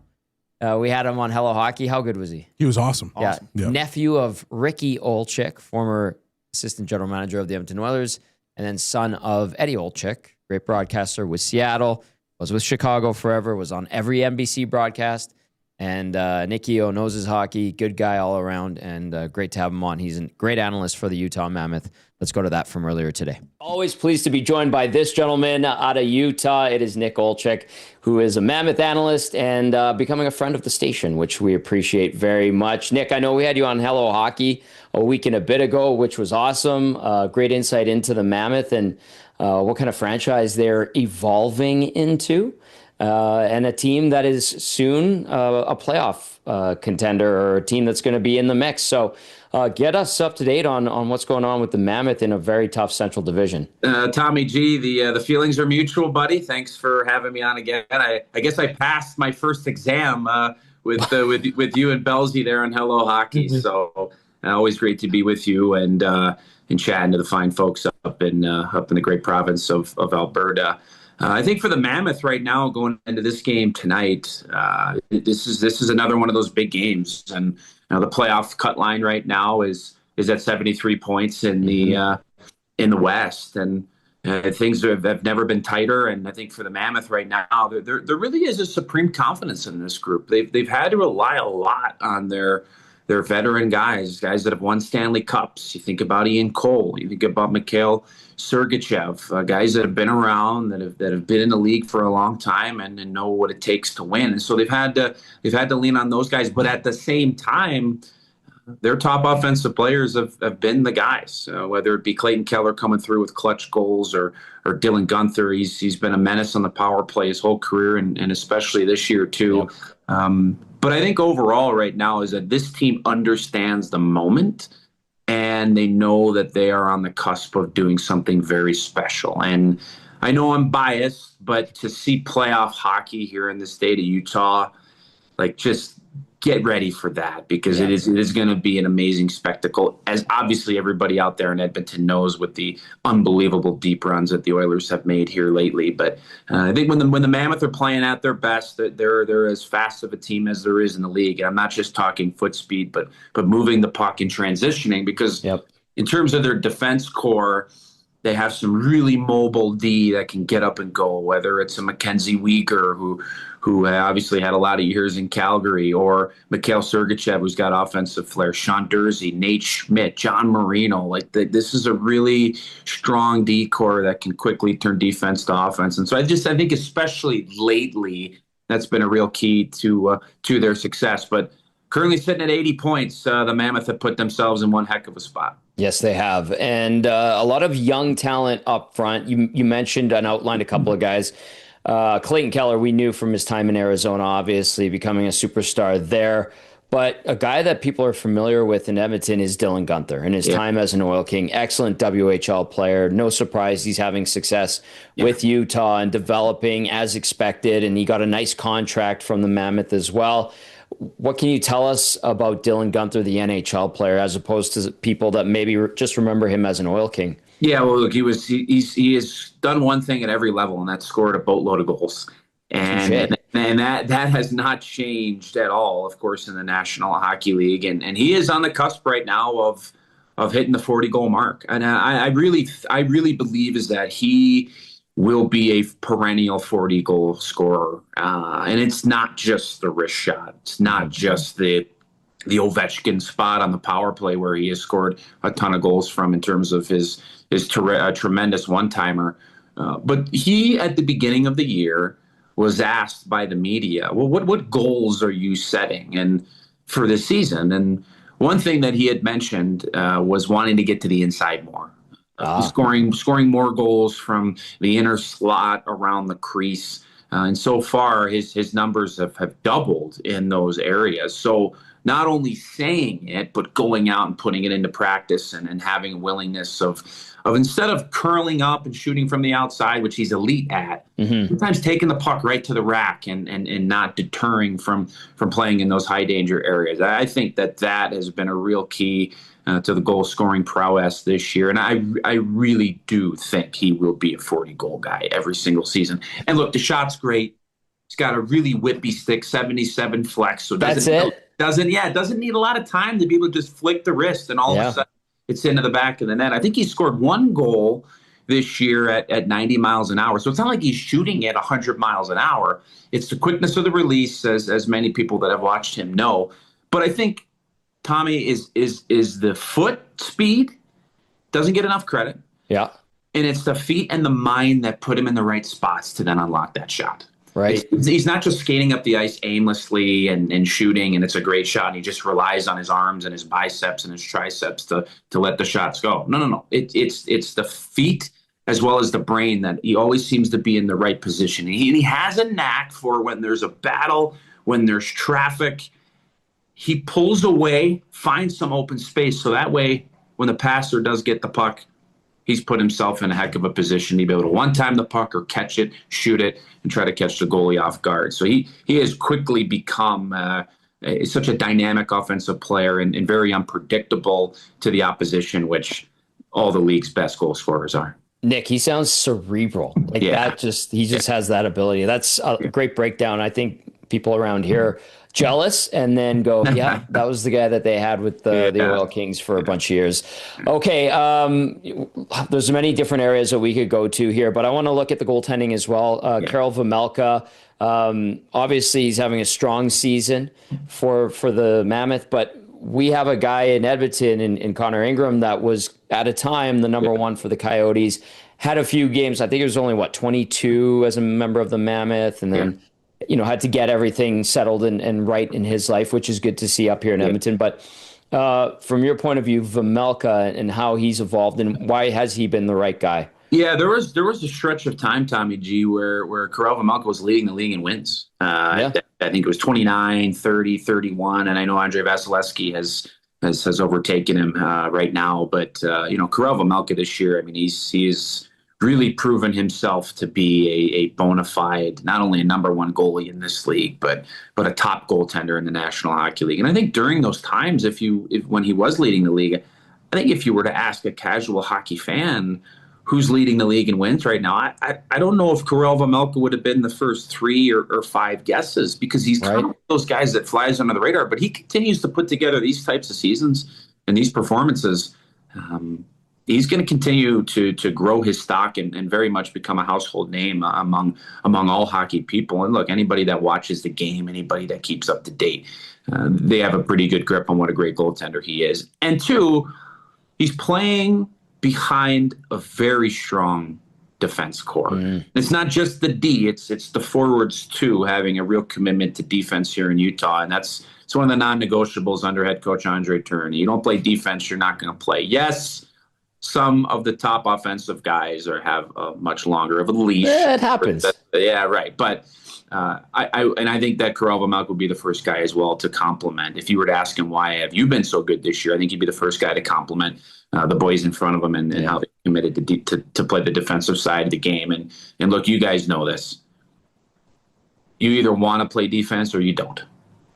[SPEAKER 1] We had him on Hello Hockey. How good was he?
[SPEAKER 3] He was awesome.
[SPEAKER 1] Yeah. Nephew of Ricky Olczyk, former assistant general manager of the Edmonton Oilers, and then son of Eddie Olczyk, great broadcaster with Seattle, was with Chicago forever, was on every NBC broadcast. And Nicky O knows his hockey, good guy all around, and great to have him on. He's a great analyst for the Utah Mammoth. Let's go to that from earlier today. Always pleased to be joined by this gentleman out of Utah. It is Nick Olczyk, who is a Mammoth analyst and becoming a friend of the station, which we appreciate very much. Nick, I know we had you on Hello Hockey a week and a bit ago, which was awesome. Great insight into the Mammoth and what kind of franchise they're evolving into. And a team that is soon a playoff contender or a team that's going to be in the mix. So get us up to date on what's going on with the Mammoth in a very tough Central Division.
[SPEAKER 5] Tommy G, the feelings are mutual, buddy. Thanks for having me on again. I guess I passed my first exam with you and Bellsy there on Hello Hockey. Mm-hmm. So always great to be with you. And chatting to the fine folks up in the great province of Alberta. I think for the Mammoth right now, going into this game tonight, this is another one of those big games, and the playoff cut line right now is at 73 points in the West, and things have never been tighter. And I think for the Mammoth right now, there really is a supreme confidence in this group. They've had to rely a lot on their veteran guys that have won Stanley Cups. You think about Ian Cole, you think about Mikhail Sergachev, guys that have been around, that have been in the league for a long time and know what it takes to win. And so they've had to lean on those guys. But at the same time, their top offensive players have been the guys, whether it be Clayton Keller coming through with clutch goals or Dylan Guenther. He's been a menace on the power play his whole career, and especially this year too. Yep. But I think overall right now is that this team understands the moment, and they know that they are on the cusp of doing something very special. And I know I'm biased, but to see playoff hockey here in the state of Utah, just get ready for that, because it is going to be an amazing spectacle, as obviously everybody out there in Edmonton knows, with the unbelievable deep runs that the Oilers have made here lately. But I think when the Mammoth are playing at their best, they're as fast of a team as there is in the league. And I'm not just talking foot speed, but moving the puck and transitioning, because in terms of their defense core, they have some really mobile D that can get up and go, whether it's a Mackenzie Weegar, who obviously had a lot of years in Calgary, or Mikhail Sergachev, who's got offensive flair, Sean Dursey, Nate Schmidt, John Marino. This is a really strong D core that can quickly turn defense to offense. And so I think especially lately, that's been a real key to their success. But currently sitting at 80 points, the Mammoth have put themselves in one heck of a spot.
[SPEAKER 1] Yes, they have. And a lot of young talent up front. You mentioned and outlined a couple of guys. Clayton Keller, we knew from his time in Arizona, obviously becoming a superstar there. But a guy that people are familiar with in Edmonton is Dylan Guenther and his time as an Oil King. Excellent WHL player. No surprise he's having success with Utah and developing as expected. And he got a nice contract from the Mammoth as well. What can you tell us about Dylan Guenther, the NHL player, as opposed to people that maybe just remember him as an Oil King?
[SPEAKER 5] Yeah, well, look, he has done one thing at every level, and that's scored a boatload of goals. And that has not changed at all, of course, in the National Hockey League. And he is on the cusp right now of hitting the 40-goal mark. And I really believe is that he will be a perennial 40-goal scorer. And it's not just the wrist shot. It's not just the Ovechkin spot on the power play where he has scored a ton of goals from in terms of his tremendous one-timer. But he, at the beginning of the year, was asked by the media, well, what goals are you setting and for this season? And one thing that he had mentioned was wanting to get to the inside more. Scoring more goals from the inner slot around the crease. And so far, his numbers have doubled in those areas. So not only saying it, but going out and putting it into practice and having a willingness of instead of curling up and shooting from the outside, which he's elite at, sometimes taking the puck right to the rack and not deterring from playing in those high danger areas. I think that has been a real key to the goal scoring prowess this year. And I really do think he will be a 40-goal guy every single season. And look, the shot's great. He's got a really whippy stick, 77 flex. So
[SPEAKER 1] that's it.
[SPEAKER 5] It doesn't need a lot of time to be able to just flick the wrist and all of a sudden it's into the back of the net. I think he scored one goal this year at 90 miles an hour. So it's not like he's shooting at 100 miles an hour. It's the quickness of the release, as many people that have watched him know. But I think Tommy is the foot speed doesn't get enough credit. Yeah. And it's the feet and the mind that put him in the right spots to then unlock that shot. Right. He's not just skating up the ice aimlessly and shooting, and it's a great shot, and he just relies on his arms and his biceps and his triceps to let the shots go. No. It's the feet as well as the brain that he always seems to be in the right position. He has a knack for when there's a battle, when there's traffic, he pulls away, finds some open space, so that way when the passer does get the puck, he's put himself in a heck of a position to be able to one-time the puck or catch it, shoot it, and try to catch the goalie off guard. So he has quickly become such a dynamic offensive player and very unpredictable to the opposition, which all the league's best goal scorers are.
[SPEAKER 1] Nick, he sounds cerebral. Like he just has that ability. That's a great breakdown. I think people around here jealous and then go, yeah, that was the guy that they had with the Oil Kings for a bunch of years. Okay. There's many different areas that we could go to here, but I want to look at the goaltending as well. Karel Vejmelka, obviously he's having a strong season for the Mammoth, but we have a guy in Edmonton in Connor Ingram that was at a time the number one for the Coyotes, had a few games. I think it was only 22 as a member of the Mammoth, and then had to get everything settled and right in his life, which is good to see up here in Edmonton. But from your point of view, Vejmelka and how he's evolved and why has he been the right guy?
[SPEAKER 5] Yeah, there was a stretch of time, Tommy G, where Karel Vejmelka was leading the league in wins. I think it was 29, 30, 31, and I know Andrei Vasilevsky has overtaken him right now. But Karel Vejmelka this year, I mean, he's really proven himself to be a bona fide, not only a number one goalie in this league, but a top goaltender in the National Hockey League. And I think during those times, when he was leading the league, I think if you were to ask a casual hockey fan who's leading the league in wins right now, I don't know if Karel Vejmelka would have been the first 3 or 5 guesses, because he's kind of those guys that flies under the radar. But he continues to put together these types of seasons and these performances. He's going to continue to grow his stock and very much become a household name among all hockey people. And look, anybody that watches the game, anybody that keeps up to date, they have a pretty good grip on what a great goaltender he is. And 2, he's playing behind a very strong defense core. It's not just the D, it's the forwards too, having a real commitment to defense here in Utah. And it's one of the non-negotiables under head coach Andre Tourigny. You don't play defense, you're not going to play. Yes, some of the top offensive guys have a much longer of a leash.
[SPEAKER 1] Yeah, it happens.
[SPEAKER 5] Yeah, right. But I think that Karel Vejmelka would be the first guy as well to compliment. If you were to ask him, why have you been so good this year? I think he'd be the first guy to compliment the boys in front of him and how they committed to play the defensive side of the game. And look, you guys know this. You either want to play defense or you don't.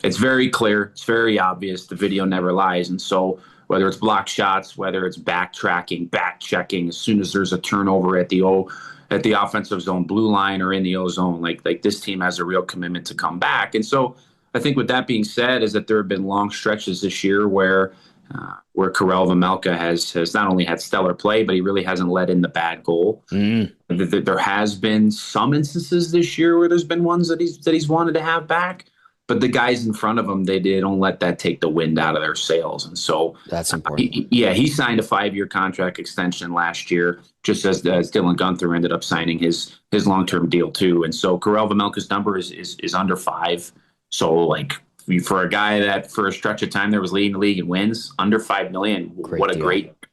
[SPEAKER 5] It's very clear. It's very obvious. The video never lies. And so whether it's block shots, whether it's backtracking, back checking, as soon as there's a turnover at the offensive zone, blue line, or in the O zone, like this team has a real commitment to come back. And so I think with that being said, is that there have been long stretches this year where Karel Vejmelka has not only had stellar play, but he really hasn't let in the bad goal. There has been some instances this year where there's been ones that he's wanted to have back, but the guys in front of him, they don't let that take the wind out of their sails. And so
[SPEAKER 1] that's important.
[SPEAKER 5] He signed a 5-year contract extension last year, just as Dylan Gunther ended up signing his long-term deal too. And so Karel Vejmelka's number is under 5. So for a guy that for a stretch of time there was leading the league in wins, under $5 million, what a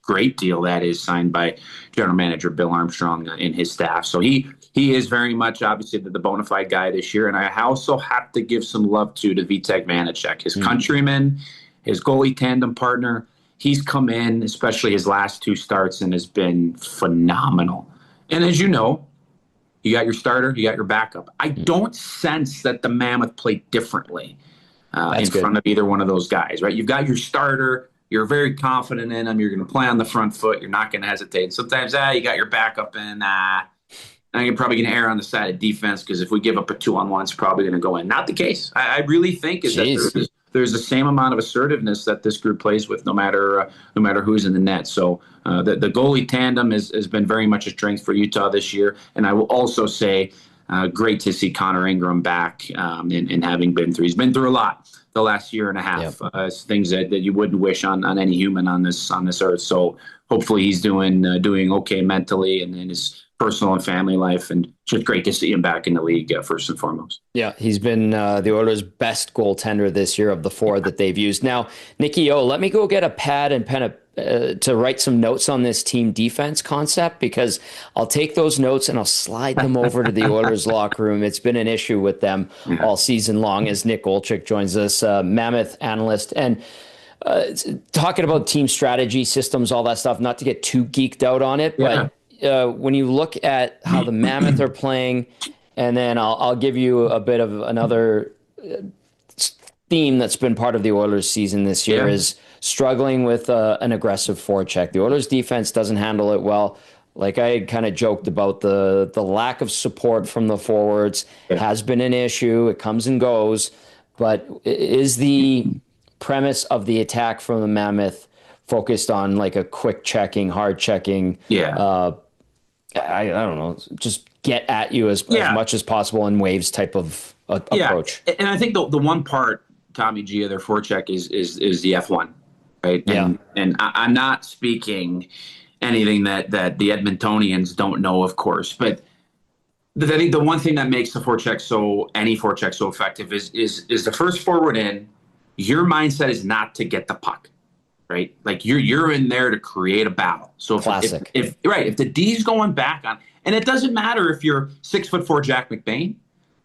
[SPEAKER 5] great deal that is, signed by general manager Bill Armstrong and his staff. So he is very much obviously the bona fide guy this year. And I also have to give some love to Vitek Vanacek, his countryman, his goalie tandem partner. He's come in, especially his last 2 starts, and has been phenomenal. And as you know, you got your starter, you got your backup. I don't sense that the Mammoth played differently in front of either one of those guys, right? You've got your starter. You're very confident in him. You're going to play on the front foot. You're not going to hesitate. Sometimes, you got your backup in. You're probably going to err on the side of defense because if we give up a 2-on-1, it's probably going to go in. Not the case. I really think that there's the same amount of assertiveness that this group plays with, no matter who's in the net. So the goalie tandem has been very much a strength for Utah this year. And I will also say, great to see Connor Ingram back and having been through. He's been through a lot the last year and a half. Things that you wouldn't wish on any human on this earth. So hopefully he's doing okay mentally and in his personal and family life, and just great to see him back in the league first and foremost.
[SPEAKER 1] Yeah, he's been the Oilers' best goaltender this year of the 4 that they've used. Now, Nicky O, let me go get a pad and pen to write some notes on this team defense concept, because I'll take those notes and I'll slide them over to the Oilers locker room. It's been an issue with them all season long, as Nick Olczyk joins us, Mammoth analyst, and talking about team strategy, systems, all that stuff, not to get too geeked out on it, but when you look at how the Mammoth are playing, and then I'll give you a bit of another theme that's been part of the Oilers season this year is struggling with an aggressive forecheck. The Oilers defense doesn't handle it well. Like I had kind of joked about the lack of support from the forwards has been an issue. It comes and goes, but is the premise of the attack from the Mammoth focused on like a quick checking, hard checking? I don't know, just get at you as much as possible in waves type of approach.
[SPEAKER 5] And I think the one part, Tommy G, of their forecheck is the F1, right? And I'm not speaking anything that the Edmontonians don't know, of course, but I think the one thing that makes any forecheck so effective is the first forward in. Your mindset is not to get the puck. Right, like you're in there to create a battle. So if the D's going back on, and it doesn't matter if you're 6'4" Jack McBain,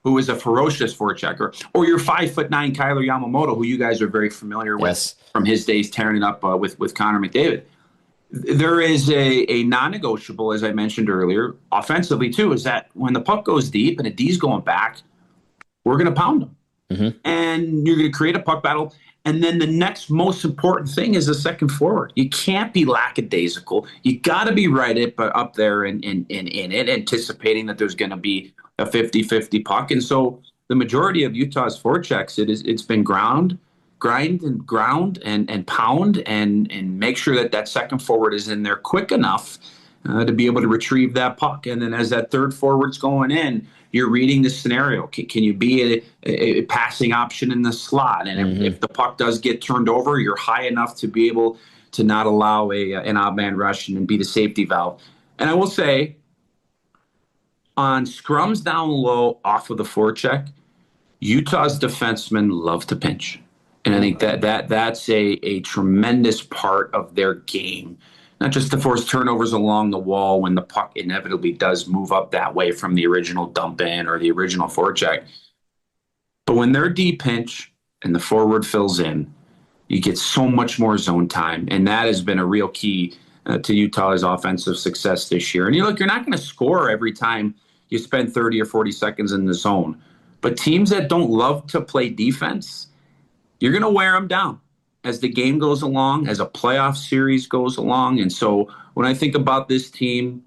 [SPEAKER 5] who is a ferocious forechecker, or you're 5'9" Kyler Yamamoto, who you guys are very familiar with from his days tearing it up with Connor McDavid. There is a non-negotiable, as I mentioned earlier, offensively too, is that when the puck goes deep and a D's going back, we're going to pound them, and you're going to create a puck battle. And then the next most important thing is the second forward. You can't be lackadaisical. You got to be up there in it, anticipating that there's going to be a 50-50 puck. And so the majority of Utah's forechecks, it's been grind and pound and make sure that second forward is in there quick enough to be able to retrieve that puck. And then as that third forward's going in, you're reading the scenario. Can you be a passing option in the slot? And if the puck does get turned over, you're high enough to be able to not allow an odd man rush and be the safety valve. And I will say, on scrums down low off of the forecheck, Utah's defensemen love to pinch. And I think that's a tremendous part of their game. Not just to force turnovers along the wall when the puck inevitably does move up that way from the original dump in or the original forecheck. But when they're deep pinch and the forward fills in, you get so much more zone time. And that has been a real key to Utah's offensive success this year. And you're not going to score every time you spend 30 or 40 seconds in the zone. But teams that don't love to play defense, you're going to wear them down as the game goes along, as a playoff series goes along. And so when I think about this team,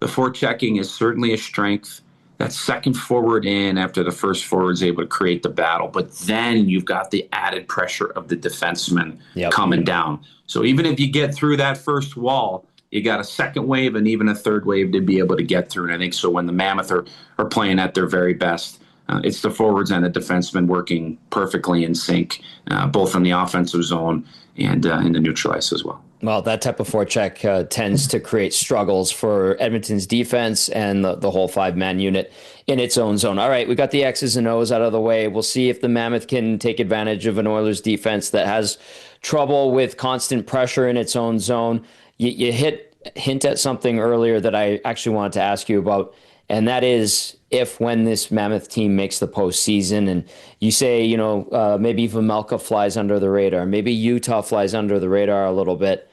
[SPEAKER 5] the forechecking is certainly a strength. That second forward in after the first forward is able to create the battle. But then you've got the added pressure of the defenseman coming down. So even if you get through that first wall, you got a second wave and even a third wave to be able to get through. And I think so when the Mammoth are playing at their very best, it's the forwards and the defensemen working perfectly in sync, both in the offensive zone and in the neutral ice as well.
[SPEAKER 1] Well, that type of forecheck tends to create struggles for Edmonton's defense and the whole five-man unit in its own zone. All right, we got the X's and O's out of the way. We'll see if the Mammoth can take advantage of an Oilers defense that has trouble with constant pressure in its own zone. You hint at something earlier that I actually wanted to ask you about, and that is when this Mammoth team makes the postseason, and you say, maybe Vejmelka flies under the radar, maybe Utah flies under the radar a little bit.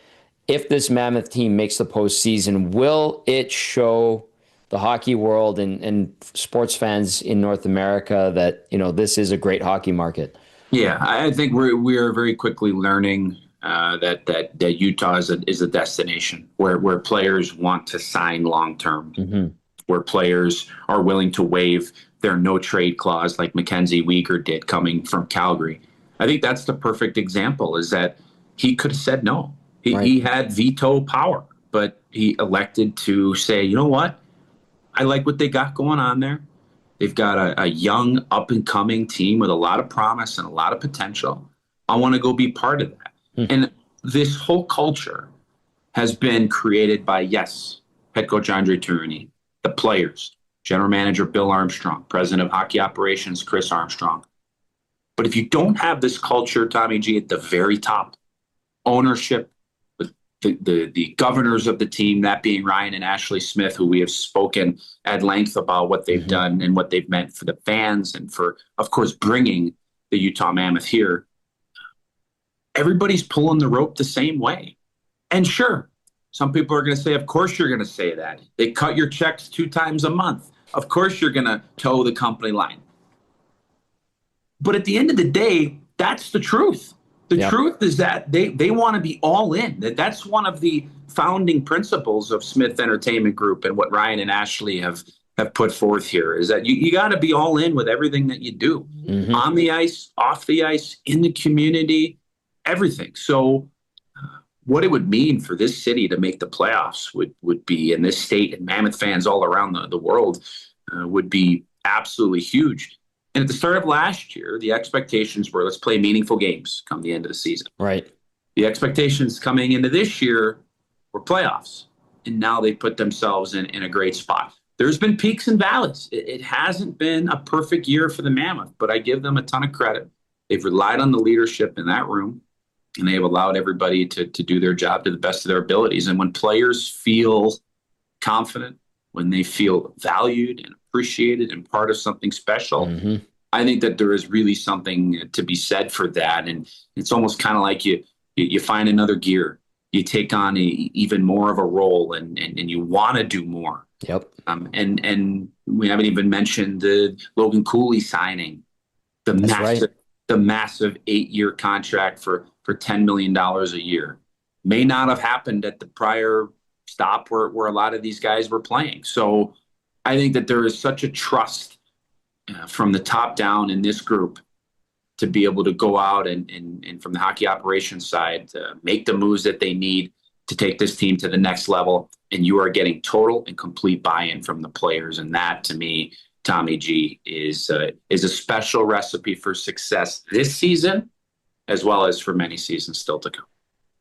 [SPEAKER 1] If this Mammoth team makes the postseason, will it show the hockey world and sports fans in North America that, this is a great hockey market? Yeah,
[SPEAKER 5] I think we are very quickly learning that Utah is a destination where players want to sign long term, where players are willing to waive their no trade clause like Mackenzie Weegar did coming from Calgary. I think that's the perfect example, is that he could have said no. He had veto power, but he elected to say, you know what? I like what they got going on there. They've got a young, up-and-coming team with a lot of promise and a lot of potential. I want to go be part of that. And this whole culture has been created by, head coach Andre Tourigny, the players, general manager Bill Armstrong, president of hockey operations Chris Armstrong. But if you don't have this culture, Tommy G, at the very top, ownership, the governors of the team, that being Ryan and Ashley Smith, who we have spoken at length about what they've done and what they've meant for the fans and for, of course, bringing the Utah Mammoth here. Everybody's pulling the rope the same way. And sure, some people are going to say, of course you're going to say that. They cut your checks 2 times a month. Of course you're going to toe the company line. But at the end of the day, that's the truth. The truth is that they want to be all in. That's one of the founding principles of Smith Entertainment Group and what Ryan and Ashley have put forth here is that you got to be all in with everything that you do on the ice, off the ice, in the community, everything. So what it would mean for this city to make the playoffs would be, and this state and Mammoth fans all around the world would be absolutely huge. And at the start of last year, the expectations were let's play meaningful games come the end of the season.
[SPEAKER 1] Right.
[SPEAKER 5] The expectations coming into this year were playoffs. And now they put themselves in a great spot. There's been peaks and valleys. It hasn't been a perfect year for the Mammoth, but I give them a ton of credit. They've relied on the leadership in that room, and they have allowed everybody to do their job to the best of their abilities. And when players feel confident, when they feel valued and appreciated and part of something special, I think that there is really something to be said for that. And it's almost kind of like you find another gear. You take on even more of a role and you want to do more.
[SPEAKER 1] Yep.
[SPEAKER 5] And we haven't even mentioned the Logan Cooley signing, the massive 8-year contract for $10 million a year. May not have happened at the prior stop where a lot of these guys were playing. So I think that there is such a trust from the top down in this group to be able to go out and from the hockey operations side, to make the moves that they need to take this team to the next level. And you are getting total and complete buy-in from the players. And that, to me, Tommy G, is a special recipe for success this season, as well as for many seasons still to come.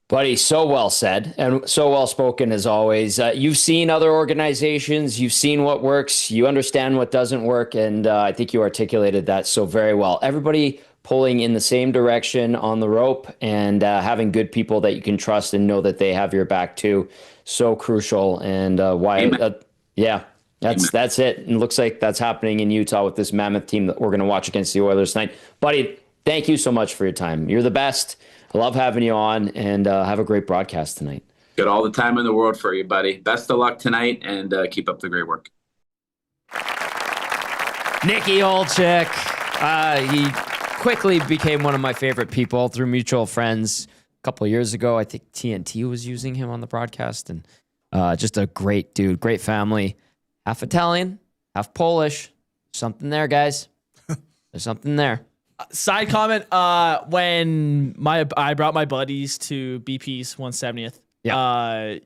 [SPEAKER 1] Buddy, so well said and so well spoken as always. You've seen other organizations, you've seen what works, you understand what doesn't work, and I think you articulated that so very well. Everybody pulling in the same direction on the rope and having good people that you can trust and know that they have your back too. So crucial. And that's it. And it looks like that's happening in Utah with this Mammoth team that we're going to watch against the Oilers tonight. Buddy, thank you so much for your time. You're the best. I love having you on, and have a great broadcast tonight.
[SPEAKER 5] Got all the time in the world for you, buddy. Best of luck tonight, and keep up the great work.
[SPEAKER 1] Nicky Olczyk. He quickly became one of my favorite people through mutual friends. A couple of years ago, I think TNT was using him on the broadcast, and just a great dude, great family. Half Italian, half Polish. Something there, guys. There's something there.
[SPEAKER 2] Side comment, when I brought my buddies to BP's 170th,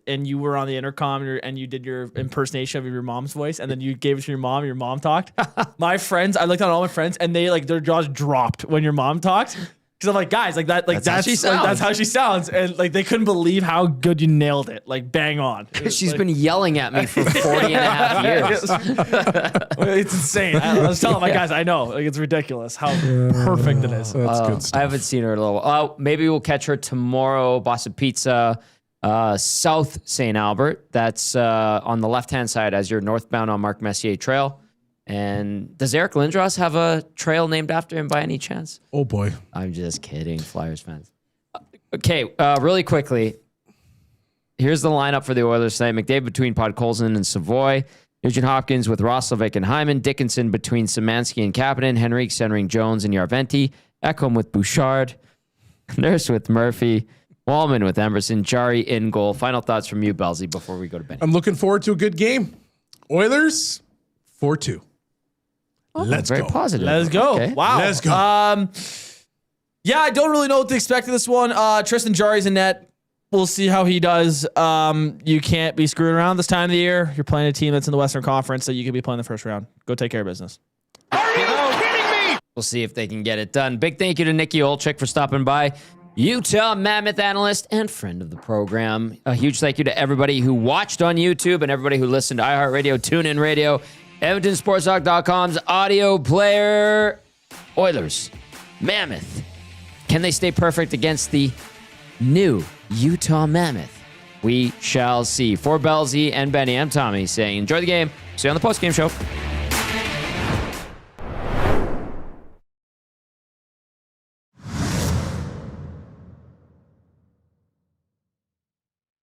[SPEAKER 2] and you were on the intercom and you did your impersonation of your mom's voice, and then you gave it to your mom talked. My friends, I looked at all my friends, and they their jaws dropped when your mom talked. Because I'm like, guys, that's how she sounds. And they couldn't believe how good you nailed it. Bang on.
[SPEAKER 1] She's been yelling at me for 40 and a half years.
[SPEAKER 2] It's insane. I was telling my guys, I know. It's ridiculous how perfect it is.
[SPEAKER 3] That's good stuff.
[SPEAKER 1] I haven't seen her in a little while. Maybe we'll catch her tomorrow. Bossa Pizza, South St. Albert. That's on the left-hand side as you're northbound on Marc Messier Trail. And does Eric Lindros have a trail named after him by any chance?
[SPEAKER 3] Oh, boy.
[SPEAKER 1] I'm just kidding, Flyers fans. Okay, really quickly. Here's the lineup for the Oilers tonight. McDavid between Podkolzin and Savoy. Nugent Hopkins with Roslovic and Hyman. Dickinson between Szymanski and Kapanen. Henrique centering Jones and Yarventi. Ekholm with Bouchard. Nurse with Murphy. Wallman with Emerson. Jari in goal. Final thoughts from you, Belzy, before we go to Benny.
[SPEAKER 3] I'm looking forward to a good game. Oilers, 4-2. Let's
[SPEAKER 1] very
[SPEAKER 3] go.
[SPEAKER 1] Positive.
[SPEAKER 2] Let's go.
[SPEAKER 1] Okay.
[SPEAKER 2] Wow.
[SPEAKER 3] Let's go.
[SPEAKER 2] Yeah, I don't really know what to expect of this one. Tristan Jarry's in net. We'll see how he does. You can't be screwing around this time of the year. You're playing a team that's in the Western Conference, so you could be playing the first round. Go take care of business.
[SPEAKER 6] Are you kidding me?
[SPEAKER 1] We'll see if they can get it done. Big thank you to Nicky Olczyk for stopping by. Utah Mammoth analyst and friend of the program. A huge thank you to everybody who watched on YouTube and everybody who listened to iHeartRadio, TuneIn Radio, EdmontonSportsTalk.com's audio player. Oilers, Mammoth. Can they stay perfect against the new Utah Mammoth? We shall see. For Belzy and Benny, I'm Tommy saying enjoy the game. See you on the postgame show.